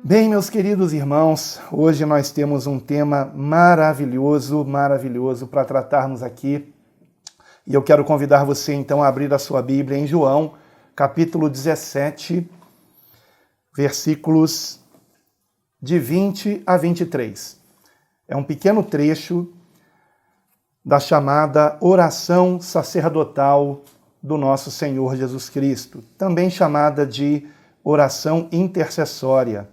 Bem, meus queridos irmãos, hoje nós temos um tema maravilhoso para tratarmos aqui. E eu quero convidar você então a abrir a sua Bíblia em João, capítulo 17, versículos de 20 a 23. É um pequeno trecho da chamada oração sacerdotal do nosso Senhor Jesus Cristo, também chamada de oração intercessória.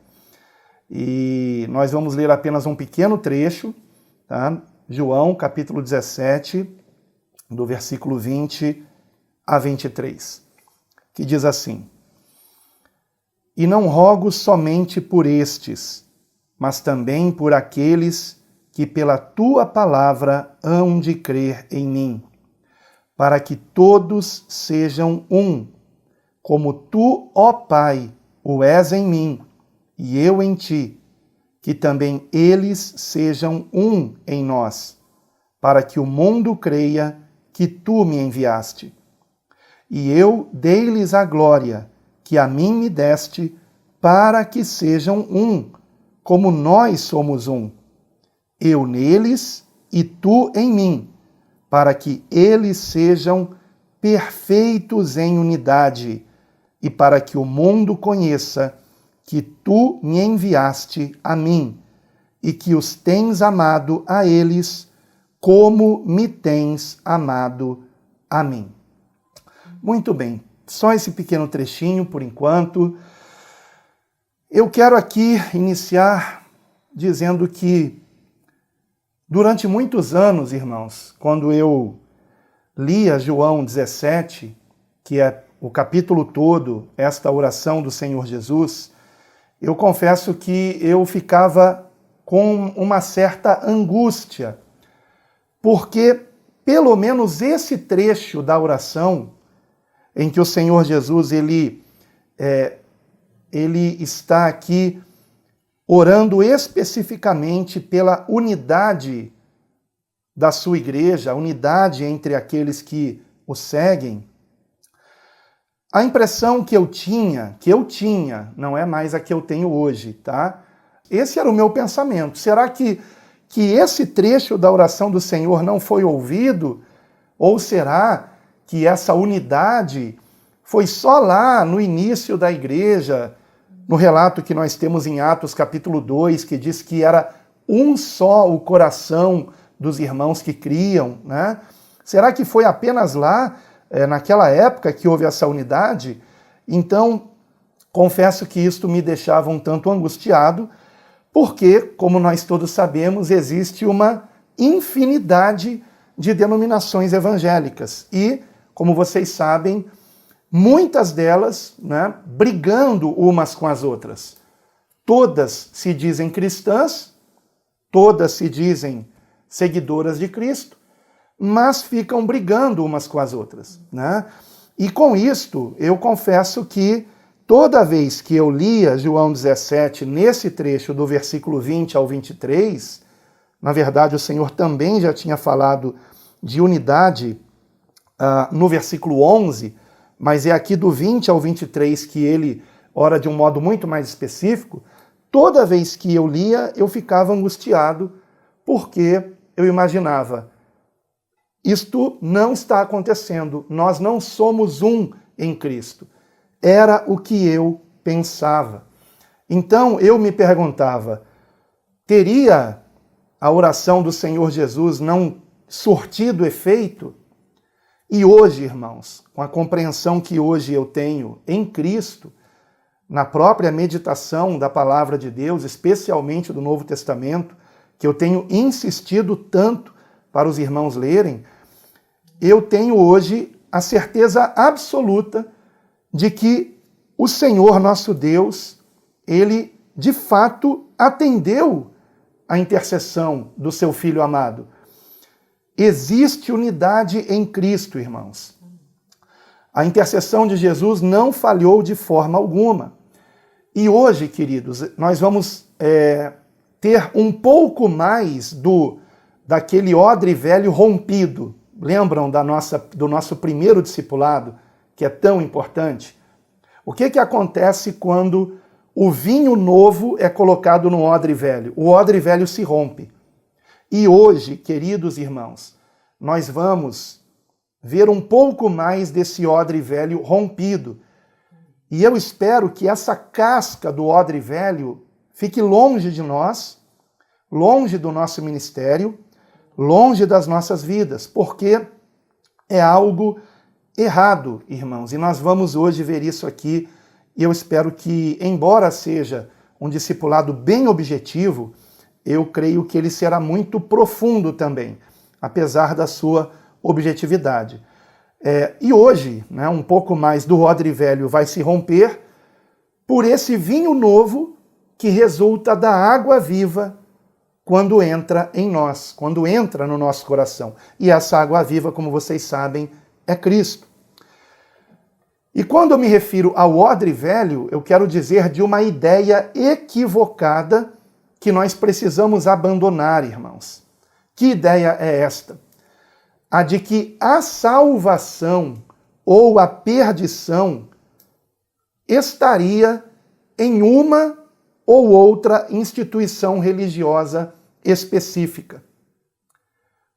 E nós vamos ler apenas um pequeno trecho, tá? João, capítulo 17, do versículo 20 a 23, que diz assim: E não rogo somente por estes, mas também por aqueles que pela tua palavra hão de crer em mim, para que todos sejam um, como tu, ó Pai, o és em mim, e eu em ti, que também eles sejam um em nós, para que o mundo creia que tu me enviaste. E eu dei-lhes a glória que a mim me deste, para que sejam um, como nós somos um. Eu neles e tu em mim, para que eles sejam perfeitos em unidade, e para que o mundo conheça que tu me enviaste a mim, e que os tens amado a eles, como me tens amado a mim. Muito bem, só esse pequeno trechinho por enquanto. Eu quero aqui iniciar dizendo que durante muitos anos, irmãos, quando eu lia João 17, que é o capítulo todo, esta oração do Senhor Jesus, eu confesso que eu ficava com uma certa angústia, porque pelo menos esse trecho da oração, em que o Senhor Jesus ele está aqui orando especificamente pela unidade da sua igreja, a unidade entre aqueles que o seguem, a impressão que eu tinha, não é mais a que eu tenho hoje, tá? Esse era o meu pensamento. Será que esse trecho da oração do Senhor não foi ouvido? Ou será que essa unidade foi só lá no início da igreja, no relato que nós temos em Atos capítulo 2, que diz que era um só o coração dos irmãos que criam, né? Será que foi apenas lá, naquela época, que houve essa unidade? Então, confesso que isto me deixava um tanto angustiado, porque, como nós todos sabemos, existe uma infinidade de denominações evangélicas. E, como vocês sabem, muitas delas, né, brigando umas com as outras. Todas se dizem cristãs, todas se dizem seguidoras de Cristo, mas ficam brigando umas com as outras, né? E com isto, eu confesso que toda vez que eu lia João 17, nesse trecho do versículo 20 ao 23, na verdade o Senhor também já tinha falado de unidade no versículo 11, mas é aqui do 20 ao 23 que ele ora de um modo muito mais específico. Toda vez que eu lia, eu ficava angustiado, porque eu imaginava: isto não está acontecendo, nós não somos um em Cristo. Era o que eu pensava. Então eu me perguntava, teria a oração do Senhor Jesus não surtido efeito? E hoje, irmãos, com a compreensão que hoje eu tenho em Cristo, na própria meditação da palavra de Deus, especialmente do Novo Testamento, que eu tenho insistido tanto para os irmãos lerem, eu tenho hoje a certeza absoluta de que o Senhor nosso Deus, ele de fato atendeu a intercessão do seu Filho amado. Existe unidade em Cristo, irmãos. A intercessão de Jesus não falhou de forma alguma. E hoje, queridos, nós vamos ter um pouco mais daquele odre velho rompido. Lembram do nosso primeiro discipulado, que é tão importante? O que acontece quando o vinho novo é colocado no odre velho. O odre velho se rompe. E hoje, queridos irmãos, nós vamos ver um pouco mais desse odre velho rompido. E eu espero que essa casca do odre velho fique longe de nós, longe do nosso ministério, longe das nossas vidas, porque é algo errado, irmãos. E nós vamos hoje ver isso aqui, e eu espero que, embora seja um discipulado bem objetivo, eu creio que ele será muito profundo também, apesar da sua objetividade. E hoje, né, um pouco mais do odre velho vai se romper por esse vinho novo que resulta da água viva quando entra em nós, quando entra no nosso coração. E essa água viva, como vocês sabem, é Cristo. E quando eu me refiro ao odre velho, eu quero dizer de uma ideia equivocada que nós precisamos abandonar, irmãos. Que ideia é esta? A de que a salvação ou a perdição estaria em uma ou outra instituição religiosa específica.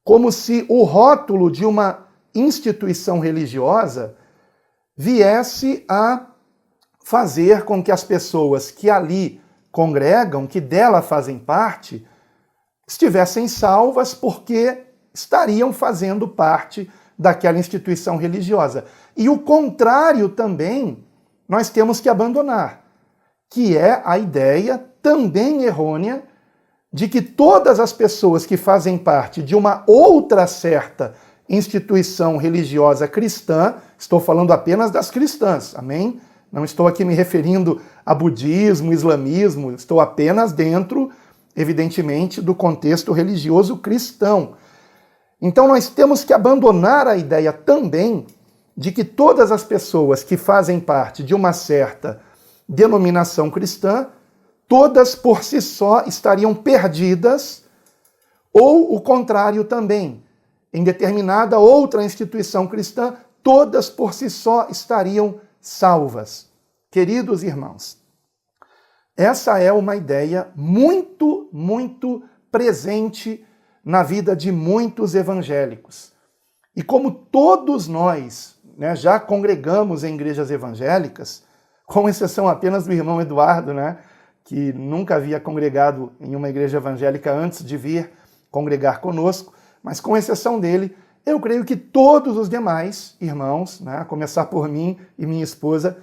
Como se o rótulo de uma instituição religiosa viesse a fazer com que as pessoas que ali congregam, que dela fazem parte, estivessem salvas porque estariam fazendo parte daquela instituição religiosa. E o contrário também nós temos que abandonar, que é a ideia também errônea de que todas as pessoas que fazem parte de uma outra certa instituição religiosa cristã, estou falando apenas das cristãs, amém? Não estou aqui me referindo a budismo, islamismo, estou apenas dentro, evidentemente, do contexto religioso cristão. Então nós temos que abandonar a ideia também de que todas as pessoas que fazem parte de uma certa denominação cristã, todas por si só estariam perdidas, ou o contrário também. Em determinada outra instituição cristã, todas por si só estariam salvas. Queridos irmãos, essa é uma ideia muito, muito presente na vida de muitos evangélicos. E como todos nós, né, já congregamos em igrejas evangélicas, com exceção apenas do irmão Eduardo, né, que nunca havia congregado em uma igreja evangélica antes de vir congregar conosco, mas com exceção dele, eu creio que todos os demais irmãos, né, a começar por mim e minha esposa,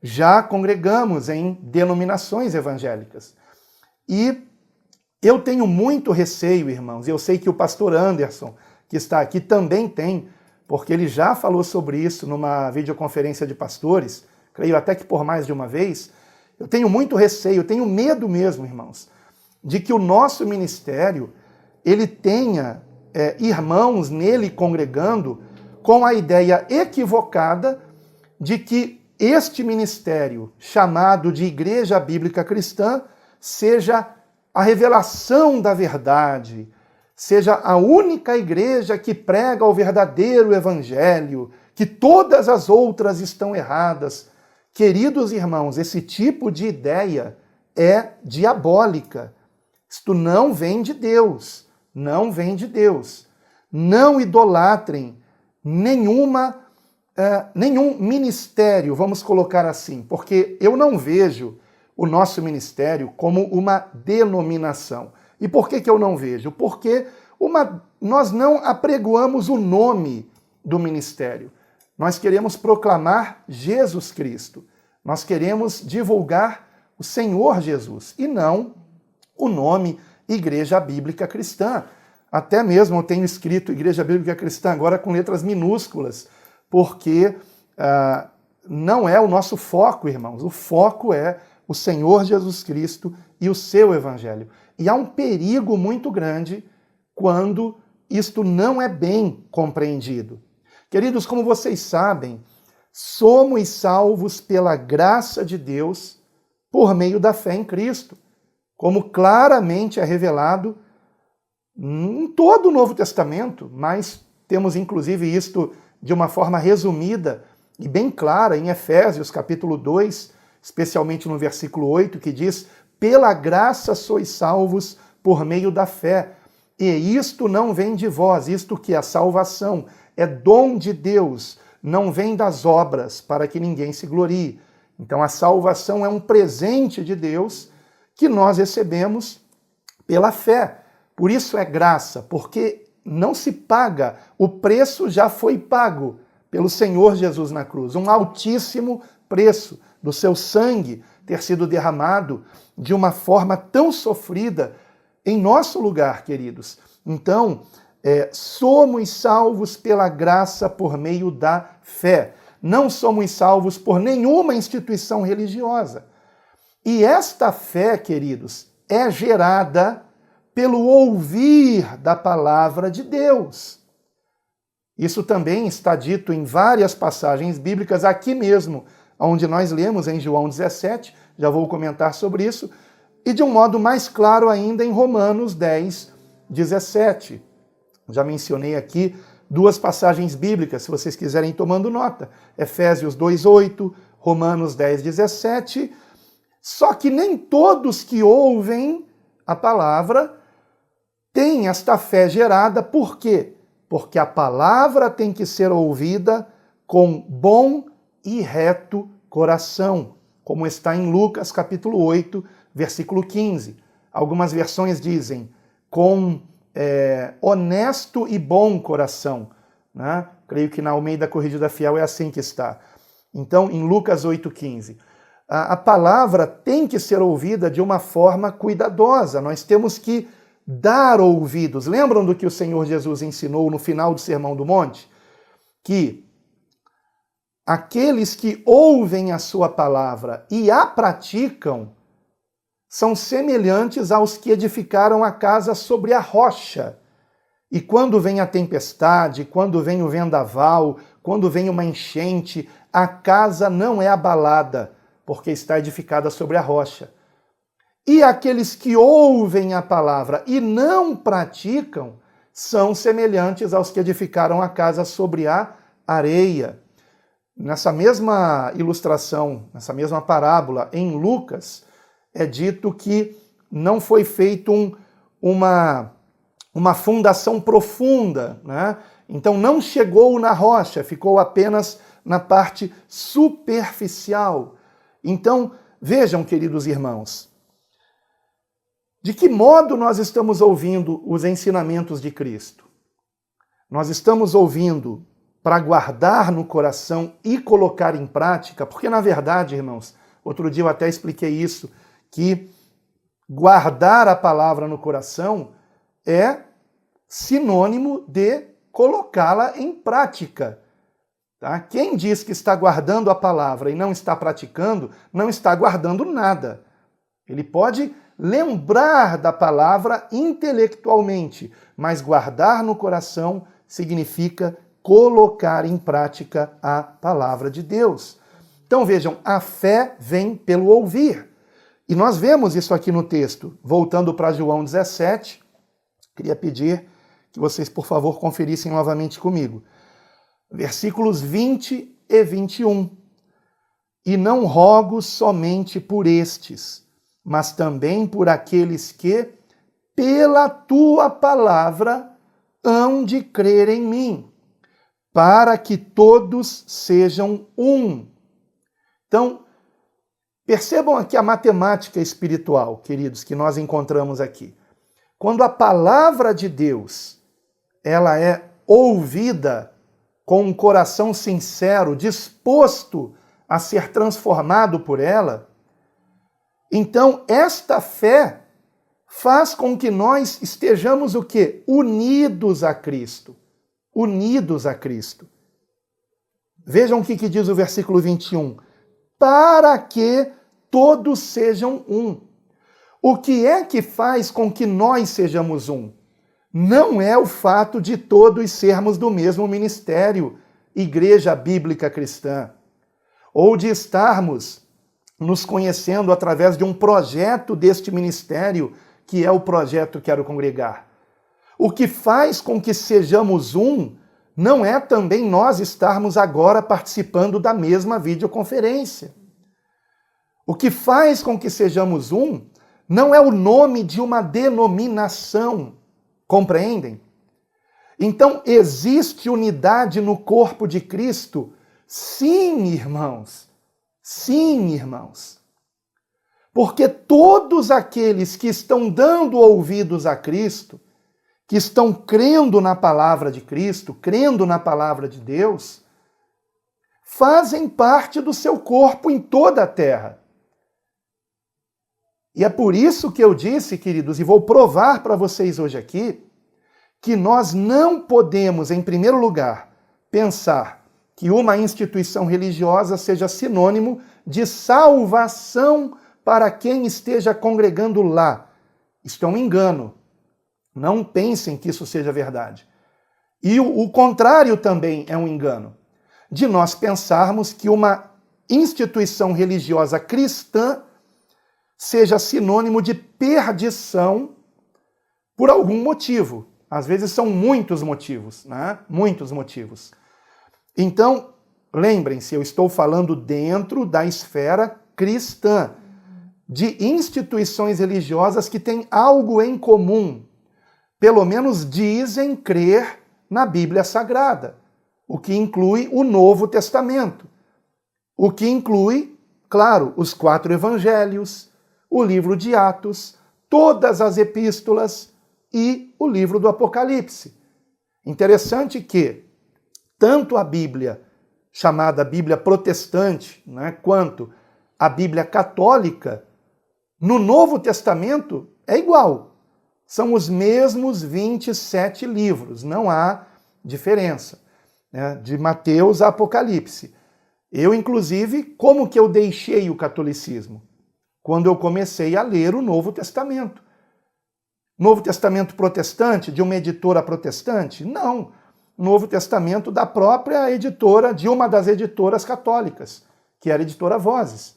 já congregamos em denominações evangélicas. E eu tenho muito receio, irmãos, e eu sei que o pastor Anderson, que está aqui, também tem, porque ele já falou sobre isso numa videoconferência de pastores, creio até que por mais de uma vez. Eu tenho muito receio, eu tenho medo mesmo, irmãos, de que o nosso ministério ele tenha irmãos nele congregando com a ideia equivocada de que este ministério, chamado de Igreja Bíblica Cristã, seja a revelação da verdade, seja a única igreja que prega o verdadeiro evangelho, que todas as outras estão erradas. Queridos irmãos, esse tipo de ideia é diabólica. Isto não vem de Deus, não vem de Deus. Não idolatrem nenhum ministério, vamos colocar assim, porque eu não vejo o nosso ministério como uma denominação. E por que eu não vejo? Porque nós não apregoamos o nome do ministério. Nós queremos proclamar Jesus Cristo. Nós queremos divulgar o Senhor Jesus e não o nome Igreja Bíblica Cristã. Até mesmo eu tenho escrito Igreja Bíblica Cristã agora com letras minúsculas, porque não é o nosso foco, irmãos. O foco é o Senhor Jesus Cristo e o seu Evangelho. E há um perigo muito grande quando isto não é bem compreendido. Queridos, como vocês sabem, somos salvos pela graça de Deus por meio da fé em Cristo, como claramente é revelado em todo o Novo Testamento, mas temos inclusive isto de uma forma resumida e bem clara em Efésios capítulo 2, especialmente no versículo 8, que diz: pela graça sois salvos por meio da fé. E isto não vem de vós, isto que é a salvação, é dom de Deus, não vem das obras, para que ninguém se glorie. Então a salvação é um presente de Deus que nós recebemos pela fé. Por isso é graça, porque não se paga, o preço já foi pago pelo Senhor Jesus na cruz, um altíssimo preço do seu sangue ter sido derramado de uma forma tão sofrida em nosso lugar, queridos. Então, somos salvos pela graça por meio da fé. Não somos salvos por nenhuma instituição religiosa. E esta fé, queridos, é gerada pelo ouvir da palavra de Deus. Isso também está dito em várias passagens bíblicas, aqui mesmo, onde nós lemos em João 17, já vou comentar sobre isso, e de um modo mais claro ainda em Romanos 10, 17. Já mencionei aqui duas passagens bíblicas, se vocês quiserem ir tomando nota. Efésios 2:8, Romanos 10:17. Só que nem todos que ouvem a palavra têm esta fé gerada. Por quê? Porque a palavra tem que ser ouvida com bom e reto coração, como está em Lucas capítulo 8, versículo 15. Algumas versões dizem com honesto e bom coração, né? Creio que na Almeida Corrigida Fiel é assim que está. Então, em Lucas 8,15, a palavra tem que ser ouvida de uma forma cuidadosa. Nós temos que dar ouvidos. Lembram do que o Senhor Jesus ensinou no final do Sermão do Monte? Que aqueles que ouvem a sua palavra e a praticam são semelhantes aos que edificaram a casa sobre a rocha. E quando vem a tempestade, quando vem o vendaval, quando vem uma enchente, a casa não é abalada, porque está edificada sobre a rocha. E aqueles que ouvem a palavra e não praticam são semelhantes aos que edificaram a casa sobre a areia. Nessa mesma ilustração, nessa mesma parábola, em Lucas, é dito que não foi feito uma fundação profunda, né? Então não chegou na rocha, ficou apenas na parte superficial. Então, vejam, queridos irmãos, de que modo nós estamos ouvindo os ensinamentos de Cristo? Nós estamos ouvindo para guardar no coração e colocar em prática, porque na verdade, irmãos, outro dia eu até expliquei isso, que guardar a palavra no coração é sinônimo de colocá-la em prática. Tá? Quem diz que está guardando a palavra e não está praticando, não está guardando nada. Ele pode lembrar da palavra intelectualmente, mas guardar no coração significa colocar em prática a palavra de Deus. Então vejam, a fé vem pelo ouvir. E nós vemos isso aqui no texto. Voltando para João 17, queria pedir que vocês, por favor, conferissem novamente comigo. Versículos 20 e 21. E não rogo somente por estes, mas também por aqueles que, pela tua palavra, hão de crer em mim, para que todos sejam um. Então, percebam aqui a matemática espiritual, queridos, que nós encontramos aqui. Quando a palavra de Deus, ela é ouvida com um coração sincero, disposto a ser transformado por ela, então esta fé faz com que nós estejamos o quê? Unidos a Cristo. Unidos a Cristo. Vejam o que diz o versículo 21. Para que todos sejam um. O que é que faz com que nós sejamos um? Não é o fato de todos sermos do mesmo ministério, Igreja Bíblica Cristã, ou de estarmos nos conhecendo através de um projeto deste ministério, que é o projeto Quero Congregar. O que faz com que sejamos um não é também nós estarmos agora participando da mesma videoconferência. O que faz com que sejamos um não é o nome de uma denominação, compreendem? Então, existe unidade no corpo de Cristo? Sim, irmãos. Sim, irmãos. Porque todos aqueles que estão dando ouvidos a Cristo, que estão crendo na palavra de Cristo, crendo na palavra de Deus, fazem parte do seu corpo em toda a terra. E é por isso que eu disse, queridos, e vou provar para vocês hoje aqui, que nós não podemos, em primeiro lugar, pensar que uma instituição religiosa seja sinônimo de salvação para quem esteja congregando lá. Isto é um engano. Não pensem que isso seja verdade. E o contrário também é um engano. De nós pensarmos que uma instituição religiosa cristã seja sinônimo de perdição por algum motivo. Às vezes são muitos motivos, né? Muitos motivos. Então, lembrem-se, eu estou falando dentro da esfera cristã, de instituições religiosas que têm algo em comum. Pelo menos dizem crer na Bíblia Sagrada, o que inclui o Novo Testamento, o que inclui, claro, os 4 evangelhos, o livro de Atos, todas as epístolas e o livro do Apocalipse. Interessante que tanto a Bíblia, chamada Bíblia protestante, né, quanto a Bíblia católica, no Novo Testamento é igual. São os mesmos 27 livros, não há diferença, né, de Mateus a Apocalipse. Eu, inclusive, como que eu deixei o catolicismo? Quando eu comecei a ler o Novo Testamento. Novo Testamento protestante, de uma editora protestante? Não. Novo Testamento da própria editora, de uma das editoras católicas, que era a editora Vozes.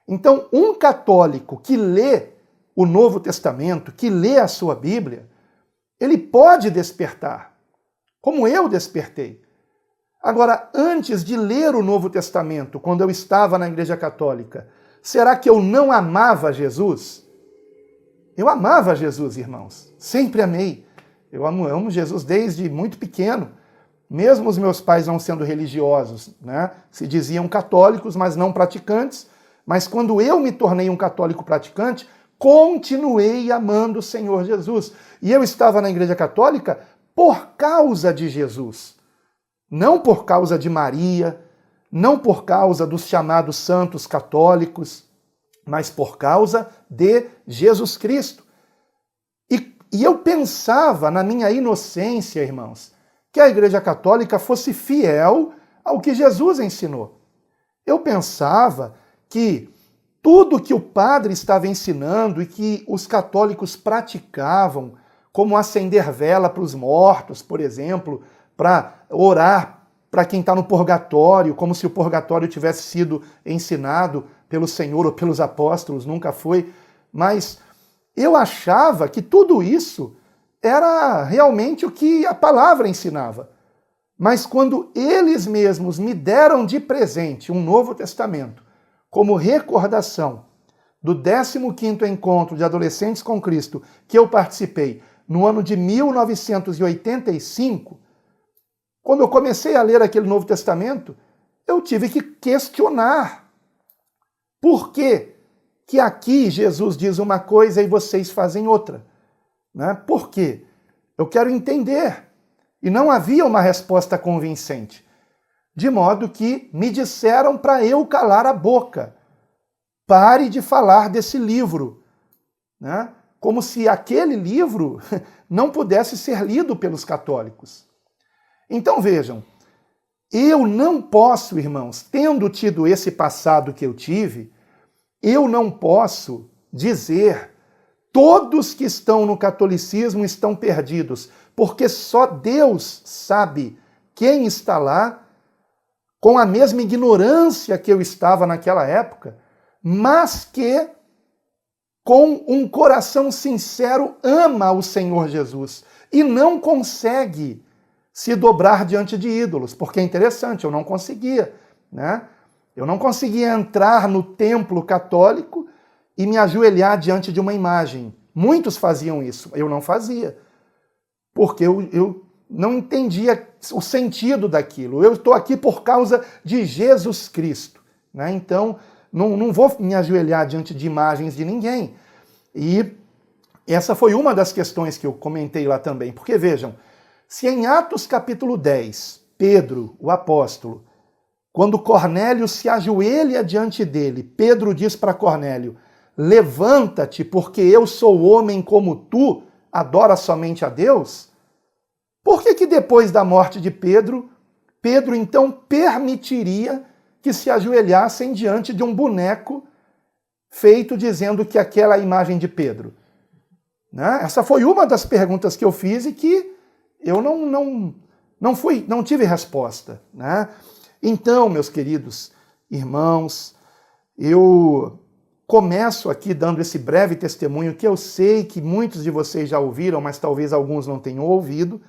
Então, um católico que lê o Novo Testamento, que lê a sua Bíblia, ele pode despertar, como eu despertei. Agora, antes de ler o Novo Testamento, quando eu estava na Igreja Católica, será que eu não amava Jesus? Eu amava Jesus, irmãos. Sempre amei. Eu amo Jesus desde muito pequeno. Mesmo os meus pais não sendo religiosos, né? Se diziam católicos, mas não praticantes. Mas quando eu me tornei um católico praticante, continuei amando o Senhor Jesus. E eu estava na Igreja Católica por causa de Jesus. Não por causa de Maria, não por causa dos chamados santos católicos, mas por causa de Jesus Cristo. E eu pensava, na minha inocência, irmãos, que a Igreja Católica fosse fiel ao que Jesus ensinou. Eu pensava que tudo que o padre estava ensinando e que os católicos praticavam, como acender vela para os mortos, por exemplo, para orar para quem está no purgatório, como se o purgatório tivesse sido ensinado pelo Senhor ou pelos apóstolos, nunca foi. Mas eu achava que tudo isso era realmente o que a palavra ensinava. Mas quando eles mesmos me deram de presente um Novo Testamento, como recordação do 15º Encontro de Adolescentes com Cristo, que eu participei no ano de 1985, quando eu comecei a ler aquele Novo Testamento, eu tive que questionar. Por que que aqui Jesus diz uma coisa e vocês fazem outra? Né? Por quê? Eu quero entender. E não havia uma resposta convincente. De modo que me disseram para eu calar a boca. Pare de falar desse livro. Né? Como se aquele livro não pudesse ser lido pelos católicos. Então vejam, eu não posso, irmãos, tendo tido esse passado que eu tive, eu não posso dizer todos que estão no catolicismo estão perdidos, porque só Deus sabe quem está lá com a mesma ignorância que eu estava naquela época, mas que com um coração sincero ama o Senhor Jesus e não consegue se dobrar diante de ídolos, porque é interessante, eu não conseguia, né? Eu não conseguia entrar no templo católico e me ajoelhar diante de uma imagem. Muitos faziam isso, eu não fazia. Porque eu não entendia o sentido daquilo. Eu estou aqui por causa de Jesus Cristo, né? Então, não vou me ajoelhar diante de imagens de ninguém. E essa foi uma das questões que eu comentei lá também. Porque vejam, se em Atos capítulo 10, Pedro, o apóstolo, quando Cornélio se ajoelha diante dele, Pedro diz para Cornélio, levanta-te, porque eu sou homem como tu, adora somente a Deus. Por que depois da morte de Pedro, Pedro então permitiria que se ajoelhassem diante de um boneco feito dizendo que aquela é a imagem de Pedro? Né? Essa foi uma das perguntas que eu fiz e que eu não tive resposta, né? Então, meus queridos irmãos, eu começo aqui dando esse breve testemunho que eu sei que muitos de vocês já ouviram, mas talvez alguns não tenham ouvido,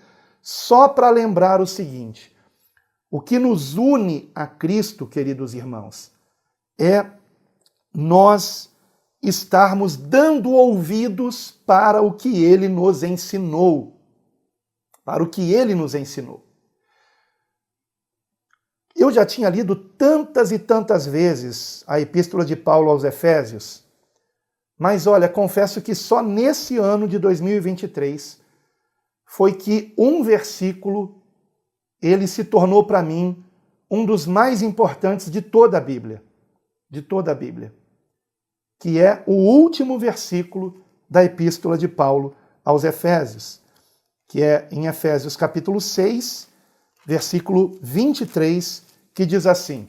só para lembrar o seguinte: o que nos une a Cristo, queridos irmãos, é nós estarmos dando ouvidos para o que Ele nos ensinou. Para o que Ele nos ensinou. Eu já tinha lido tantas e tantas vezes a Epístola de Paulo aos Efésios, mas olha, confesso que só nesse ano de 2023 foi que um versículo, ele se tornou para mim um dos mais importantes de toda a Bíblia, que é o último versículo da Epístola de Paulo aos Efésios, que é em Efésios capítulo 6, versículo 23, que diz assim,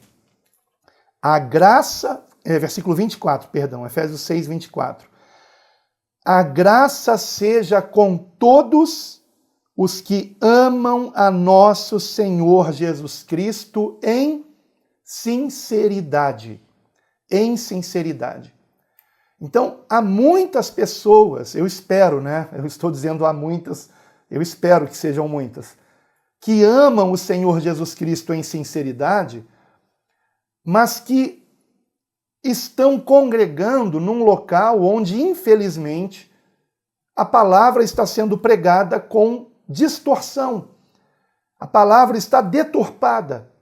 versículo 24, perdão, Efésios 6, 24. A graça seja com todos os que amam a nosso Senhor Jesus Cristo em sinceridade. Em sinceridade. Então, há muitas pessoas, eu espero, né? Eu estou dizendo há muitas, eu espero que sejam muitas, que amam o Senhor Jesus Cristo em sinceridade, mas que estão congregando num local onde, infelizmente, a palavra está sendo pregada com distorção. A palavra está deturpada,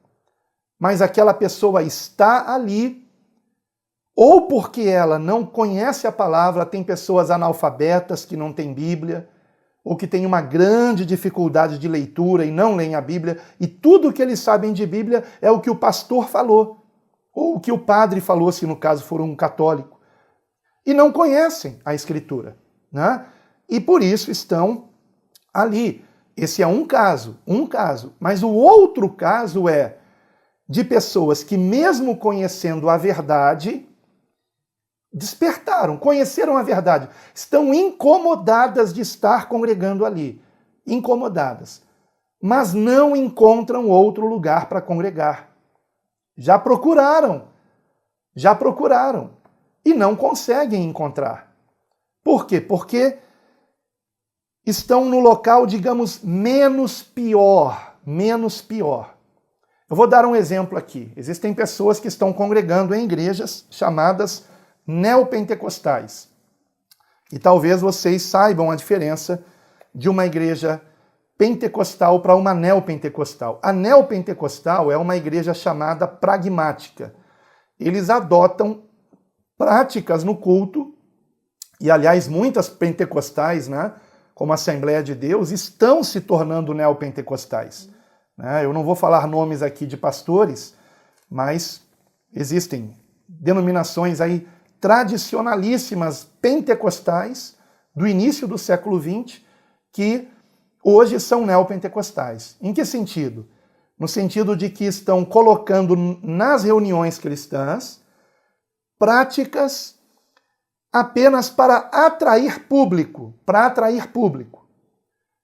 mas aquela pessoa está ali, ou porque ela não conhece a palavra, tem pessoas analfabetas que não têm Bíblia, ou que têm uma grande dificuldade de leitura e não leem a Bíblia, e tudo o que eles sabem de Bíblia é o que o pastor falou, ou o que o padre falou, se no caso for um católico, e não conhecem a Escritura, né? E por isso estão ali. Esse é um caso, mas o outro caso é de pessoas que, mesmo conhecendo a verdade, despertaram, conheceram a verdade, estão incomodadas de estar congregando ali, incomodadas, mas não encontram outro lugar para congregar. Já procuraram e não conseguem encontrar. Por quê? Porque estão no local, digamos, menos pior. Eu vou dar um exemplo aqui. Existem pessoas que estão congregando em igrejas chamadas neopentecostais. E talvez vocês saibam a diferença de uma igreja pentecostal para uma neopentecostal. A neopentecostal é uma igreja chamada pragmática. Eles adotam práticas no culto, e aliás, muitas pentecostais, né, como a Assembleia de Deus, estão se tornando neopentecostais. Eu não vou falar nomes aqui de pastores, mas existem denominações aí tradicionalíssimas pentecostais do início do século XX que hoje são neopentecostais. Em que sentido? No sentido de que estão colocando nas reuniões cristãs práticas apenas para atrair público,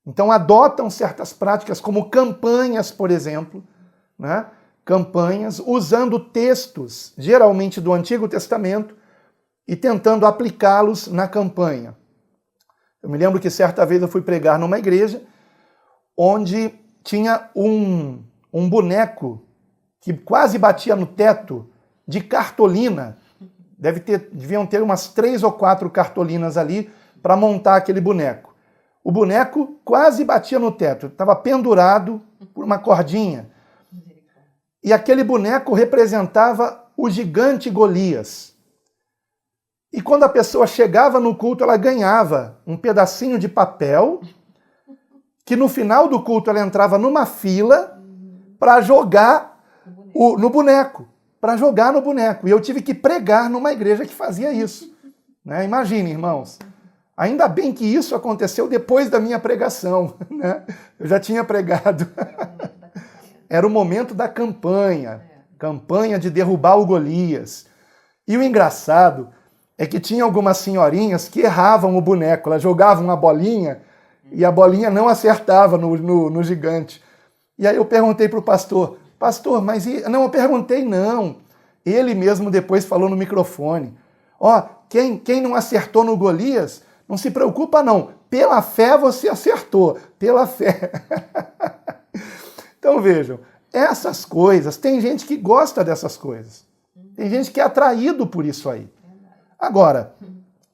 Então adotam certas práticas como campanhas, por exemplo, né? Campanhas usando textos, geralmente do Antigo Testamento, e tentando aplicá-los na campanha. Eu me lembro que certa vez eu fui pregar numa igreja onde tinha um boneco que quase batia no teto de cartolina. Deviam ter umas 3 ou 4 cartolinas ali para montar aquele boneco. O boneco quase batia no teto, estava pendurado por uma cordinha. E aquele boneco representava o gigante Golias. E quando a pessoa chegava no culto, ela ganhava um pedacinho de papel, que no final do culto ela entrava numa fila para jogar no boneco. Para jogar no boneco. E eu tive que pregar numa igreja que fazia isso. Né? Imagine, irmãos. Ainda bem que isso aconteceu depois da minha pregação. Né? Eu já tinha pregado. Era o momento da campanha. Campanha de derrubar o Golias. E o engraçado é que tinha algumas senhorinhas que erravam o boneco. Elas jogavam uma bolinha e a bolinha não acertava no gigante. E aí eu perguntei para o pastor, mas... Não, eu perguntei não. Ele mesmo depois falou no microfone. Quem não acertou no Golias, não se preocupa não. Pela fé você acertou. Pela fé. Então vejam, essas coisas, tem gente que gosta dessas coisas. Tem gente que é atraído por isso aí. Agora,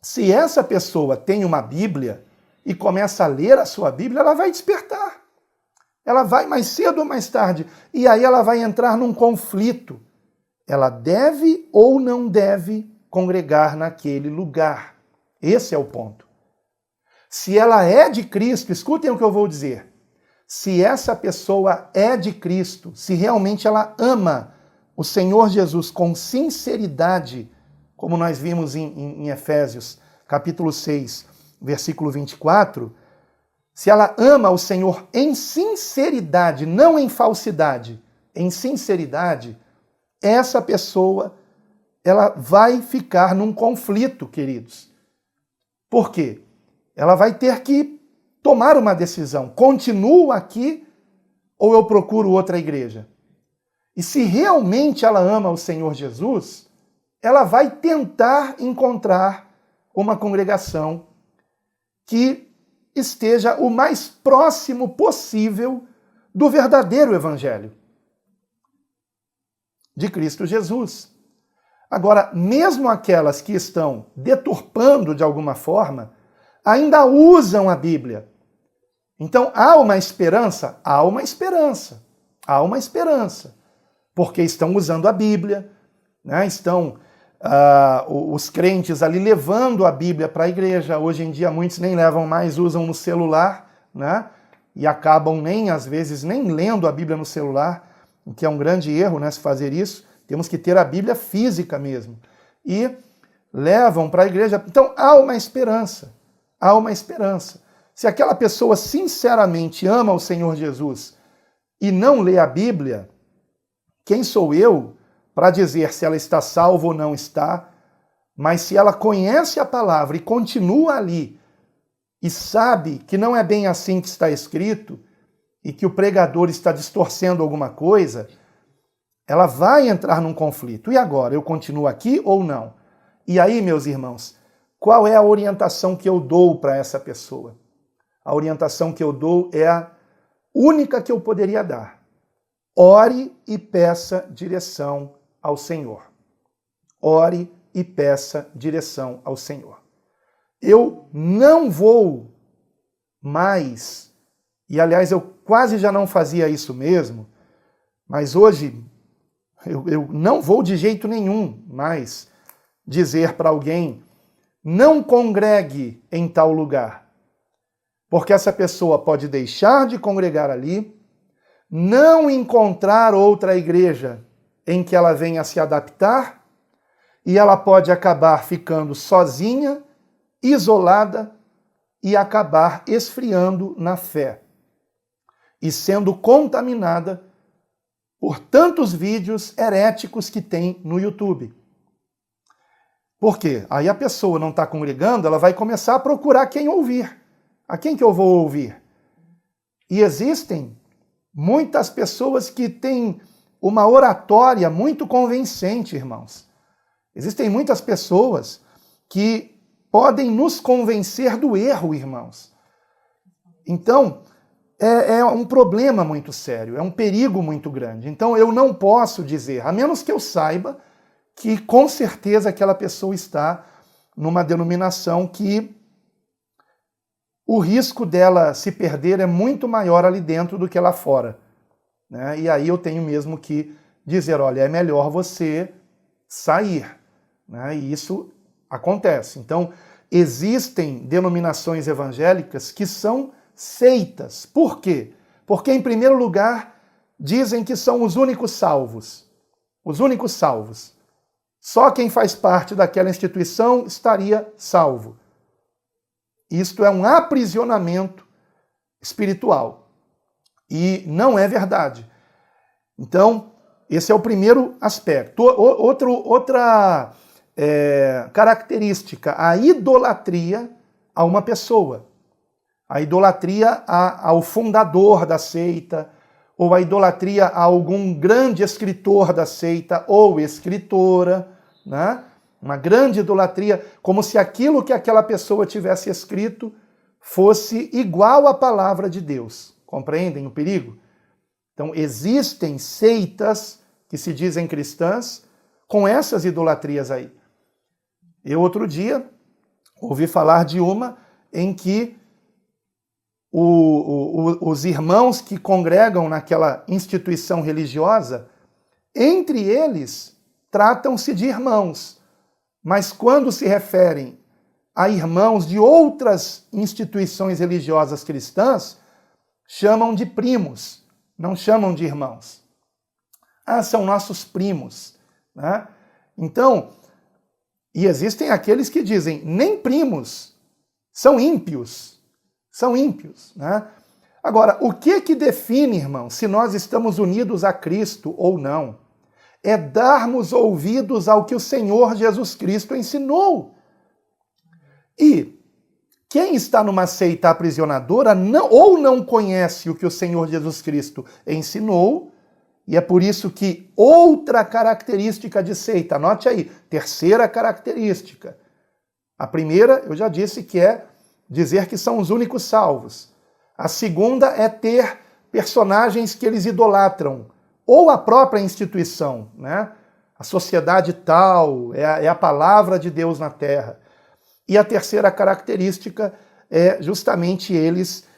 se essa pessoa tem uma Bíblia e começa a ler a sua Bíblia, ela vai despertar. Ela vai mais cedo ou mais tarde. E aí ela vai entrar num conflito. Ela deve ou não deve congregar naquele lugar. Esse é o ponto. Se ela é de Cristo, escutem o que eu vou dizer. Se essa pessoa é de Cristo, se realmente ela ama o Senhor Jesus com sinceridade, como nós vimos em Efésios, capítulo 6, versículo 24, se ela ama o Senhor em sinceridade, não em falsidade, em sinceridade, essa pessoa, ela vai ficar num conflito, queridos. Por quê? Ela vai ter que tomar uma decisão. Continuo aqui ou eu procuro outra igreja? E se realmente ela ama o Senhor Jesus, ela vai tentar encontrar uma congregação que esteja o mais próximo possível do verdadeiro evangelho de Cristo Jesus. Agora, mesmo aquelas que estão deturpando de alguma forma, ainda usam a Bíblia. Então, há uma esperança? Há uma esperança. Há uma esperança. Porque estão usando a Bíblia, né? Estão os crentes ali levando a Bíblia para a igreja. Hoje em dia muitos nem levam mais, usam no celular, né? E acabam às vezes nem lendo a Bíblia no celular, o que é um grande erro, né, se fazer isso. Temos que ter a Bíblia física mesmo. E levam para a igreja. Então há uma esperança. Há uma esperança. Se aquela pessoa sinceramente ama o Senhor Jesus e não lê a Bíblia, quem sou eu para dizer se ela está salva ou não está? Mas se ela conhece a palavra e continua ali e sabe que não é bem assim que está escrito e que o pregador está distorcendo alguma coisa, ela vai entrar num conflito. E agora, eu continuo aqui ou não? E aí, meus irmãos, qual é a orientação que eu dou para essa pessoa? A orientação que eu dou é a única que eu poderia dar. Ore e peça direção ao Senhor. Ore e peça direção ao Senhor. Eu não vou mais, e aliás eu quase já não fazia isso mesmo, mas hoje eu não vou de jeito nenhum mais dizer para alguém: não congregue em tal lugar. Porque essa pessoa pode deixar de congregar ali, não encontrar outra igreja em que ela venha se adaptar, e ela pode acabar ficando sozinha, isolada, e acabar esfriando na fé. E sendo contaminada por tantos vídeos heréticos que tem no YouTube. Por quê? Aí a pessoa não está congregando, ela vai começar a procurar quem ouvir. A quem que eu vou ouvir? E existem muitas pessoas que têm uma oratória muito convincente, irmãos. Existem muitas pessoas que podem nos convencer do erro, irmãos. Então, é um problema muito sério, é um perigo muito grande. Então, eu não posso dizer, a menos que eu saiba que com certeza aquela pessoa está numa denominação que o risco dela se perder é muito maior ali dentro do que lá fora, né? E aí eu tenho mesmo que dizer, olha, é melhor você sair, né? E isso acontece. Então, existem denominações evangélicas que são seitas. Por quê? Porque, em primeiro lugar, dizem que são os únicos salvos. Os únicos salvos. Só quem faz parte daquela instituição estaria salvo. Isto é um aprisionamento espiritual. E não é verdade. Então, esse é o primeiro aspecto. Outra característica, a idolatria a uma pessoa. A idolatria ao fundador da seita, ou a idolatria a algum grande escritor da seita ou escritora, né? Uma grande idolatria, como se aquilo que aquela pessoa tivesse escrito fosse igual à palavra de Deus. Compreendem o perigo? Então, existem seitas que se dizem cristãs com essas idolatrias aí. Eu, outro dia, ouvi falar de uma em que os irmãos que congregam naquela instituição religiosa, entre eles, tratam-se de irmãos. Mas quando se referem a irmãos de outras instituições religiosas cristãs, chamam de primos, não chamam de irmãos. Ah, são nossos primos, né? Então, e existem aqueles que dizem, nem primos, são ímpios, né? Agora, o que define, irmão, se nós estamos unidos a Cristo ou não? É darmos ouvidos ao que o Senhor Jesus Cristo ensinou. E quem está numa seita aprisionadora não conhece o que o Senhor Jesus Cristo ensinou, e é por isso que outra característica de seita, anote aí, terceira característica. A primeira, eu já disse que é dizer que são os únicos salvos. A segunda é ter personagens que eles idolatram, ou a própria instituição, né? A sociedade tal, é a palavra de Deus na terra. E a terceira característica é justamente eles...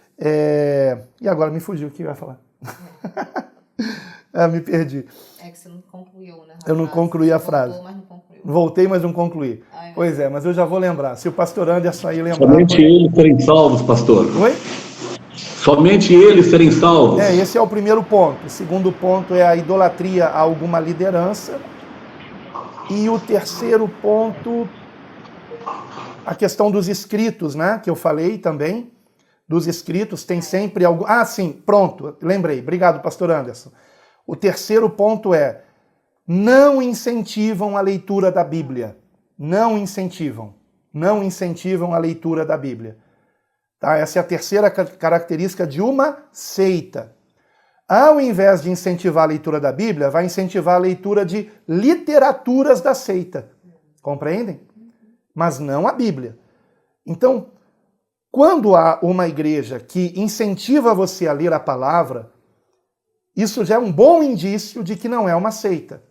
E agora me fugiu o que eu ia falar. Me perdi. É que você não concluiu, né? Eu não concluí a frase. Voltou, mas não concluiu. Voltei, mas não concluí. Pois é, mas eu já vou lembrar. Se o pastor Anderson aí lembrar... Somente eles serem salvos, pastor. Oi? Somente eles serem salvos. Esse é o primeiro ponto. O segundo ponto é a idolatria a alguma liderança. E o terceiro ponto, a questão dos escritos, né? Que eu falei também. Dos escritos, tem sempre algo... Ah, sim, pronto, lembrei. Obrigado, pastor Anderson. O terceiro ponto é, não incentivam a leitura da Bíblia. Não incentivam a leitura da Bíblia. Tá? Essa é a terceira característica de uma seita. Ao invés de incentivar a leitura da Bíblia, vai incentivar a leitura de literaturas da seita. Compreendem? Mas não a Bíblia. Então, quando há uma igreja que incentiva você a ler a palavra, isso já é um bom indício de que não é uma seita.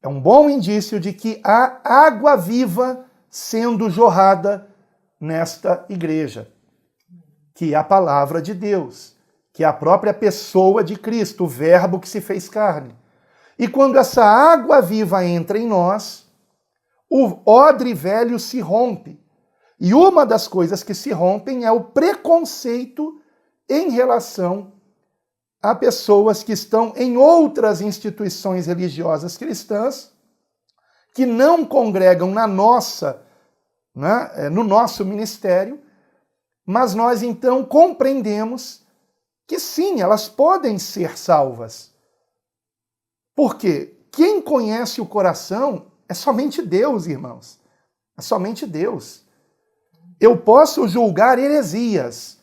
É um bom indício de que há água viva sendo jorrada nesta igreja, que é a palavra de Deus, que é a própria pessoa de Cristo, o verbo que se fez carne. E quando essa água viva entra em nós, o odre velho se rompe. E uma das coisas que se rompem é o preconceito em relação a pessoas que estão em outras instituições religiosas cristãs, que não congregam no nosso ministério, mas nós então compreendemos que sim, elas podem ser salvas. Porque quem conhece o coração é somente Deus, irmãos. É somente Deus. Eu posso julgar heresias,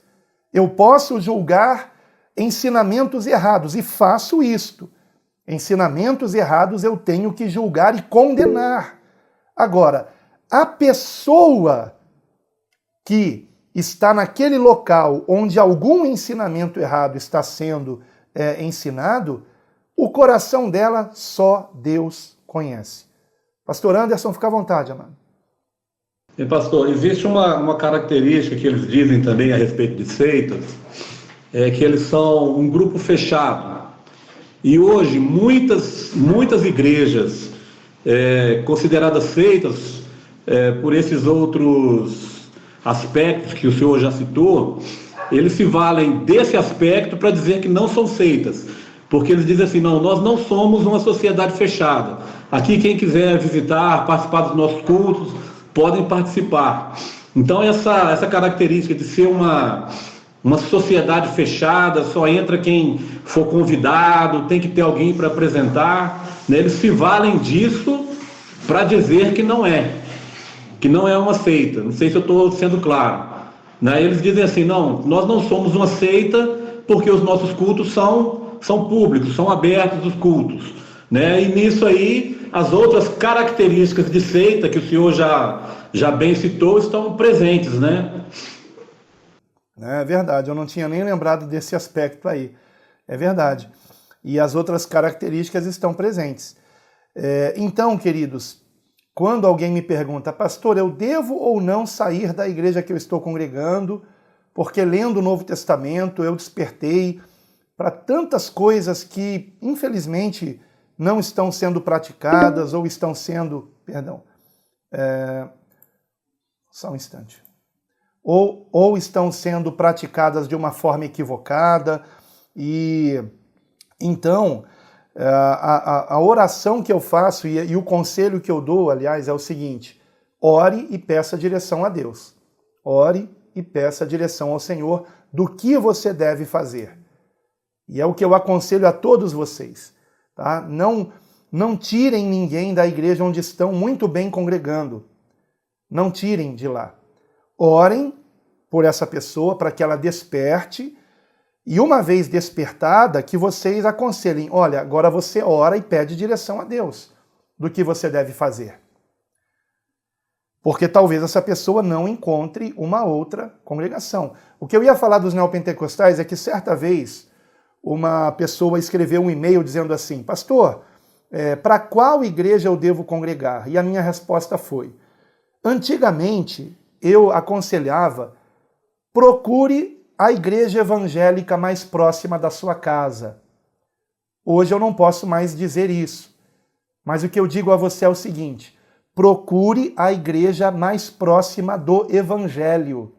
eu posso julgar ensinamentos errados, e faço isto. Ensinamentos errados eu tenho que julgar e condenar. Agora, a pessoa que está naquele local onde algum ensinamento errado está sendo ensinado, o coração dela só Deus conhece. Pastor Anderson, fica à vontade, amado. E, pastor, existe uma característica que eles dizem também a respeito de seitas, é que eles são um grupo fechado. E hoje, muitas igrejas consideradas seitas por esses outros aspectos que o senhor já citou, eles se valem desse aspecto para dizer que não são seitas. Porque eles dizem assim, não, nós não somos uma sociedade fechada. Aqui quem quiser visitar, participar dos nossos cultos, podem participar. Então essa característica de ser uma sociedade fechada, só entra quem for convidado, tem que ter alguém para apresentar, né? Eles se valem disso para dizer que não é uma seita. Não sei se eu estou sendo claro, né? Eles dizem assim, não, nós não somos uma seita porque os nossos cultos são públicos, são abertos os cultos, né? E nisso aí, as outras características de seita que o senhor já bem citou estão presentes, né? É verdade, eu não tinha nem lembrado desse aspecto aí. É verdade. E as outras características estão presentes. Então, queridos, quando alguém me pergunta, pastor, eu devo ou não sair da igreja que eu estou congregando, porque lendo o Novo Testamento eu despertei para tantas coisas que, infelizmente, não estão sendo praticadas ou estão sendo... Só um instante. Ou estão sendo praticadas de uma forma equivocada. E então, a oração que eu faço e o conselho que eu dou, aliás, é o seguinte: ore e peça direção a Deus. Ore e peça direção ao Senhor do que você deve fazer. E é o que eu aconselho a todos vocês. Tá? Não tirem ninguém da igreja onde estão muito bem congregando. Não tirem de lá. Orem por essa pessoa para que ela desperte e uma vez despertada, que vocês aconselhem, olha, agora você ora e pede direção a Deus do que você deve fazer. Porque talvez essa pessoa não encontre uma outra congregação. O que eu ia falar dos neopentecostais é que certa vez uma pessoa escreveu um e-mail dizendo assim, pastor, para qual igreja eu devo congregar? E a minha resposta foi, antigamente eu aconselhava, procure a igreja evangélica mais próxima da sua casa. Hoje eu não posso mais dizer isso. Mas o que eu digo a você é o seguinte, procure a igreja mais próxima do evangelho.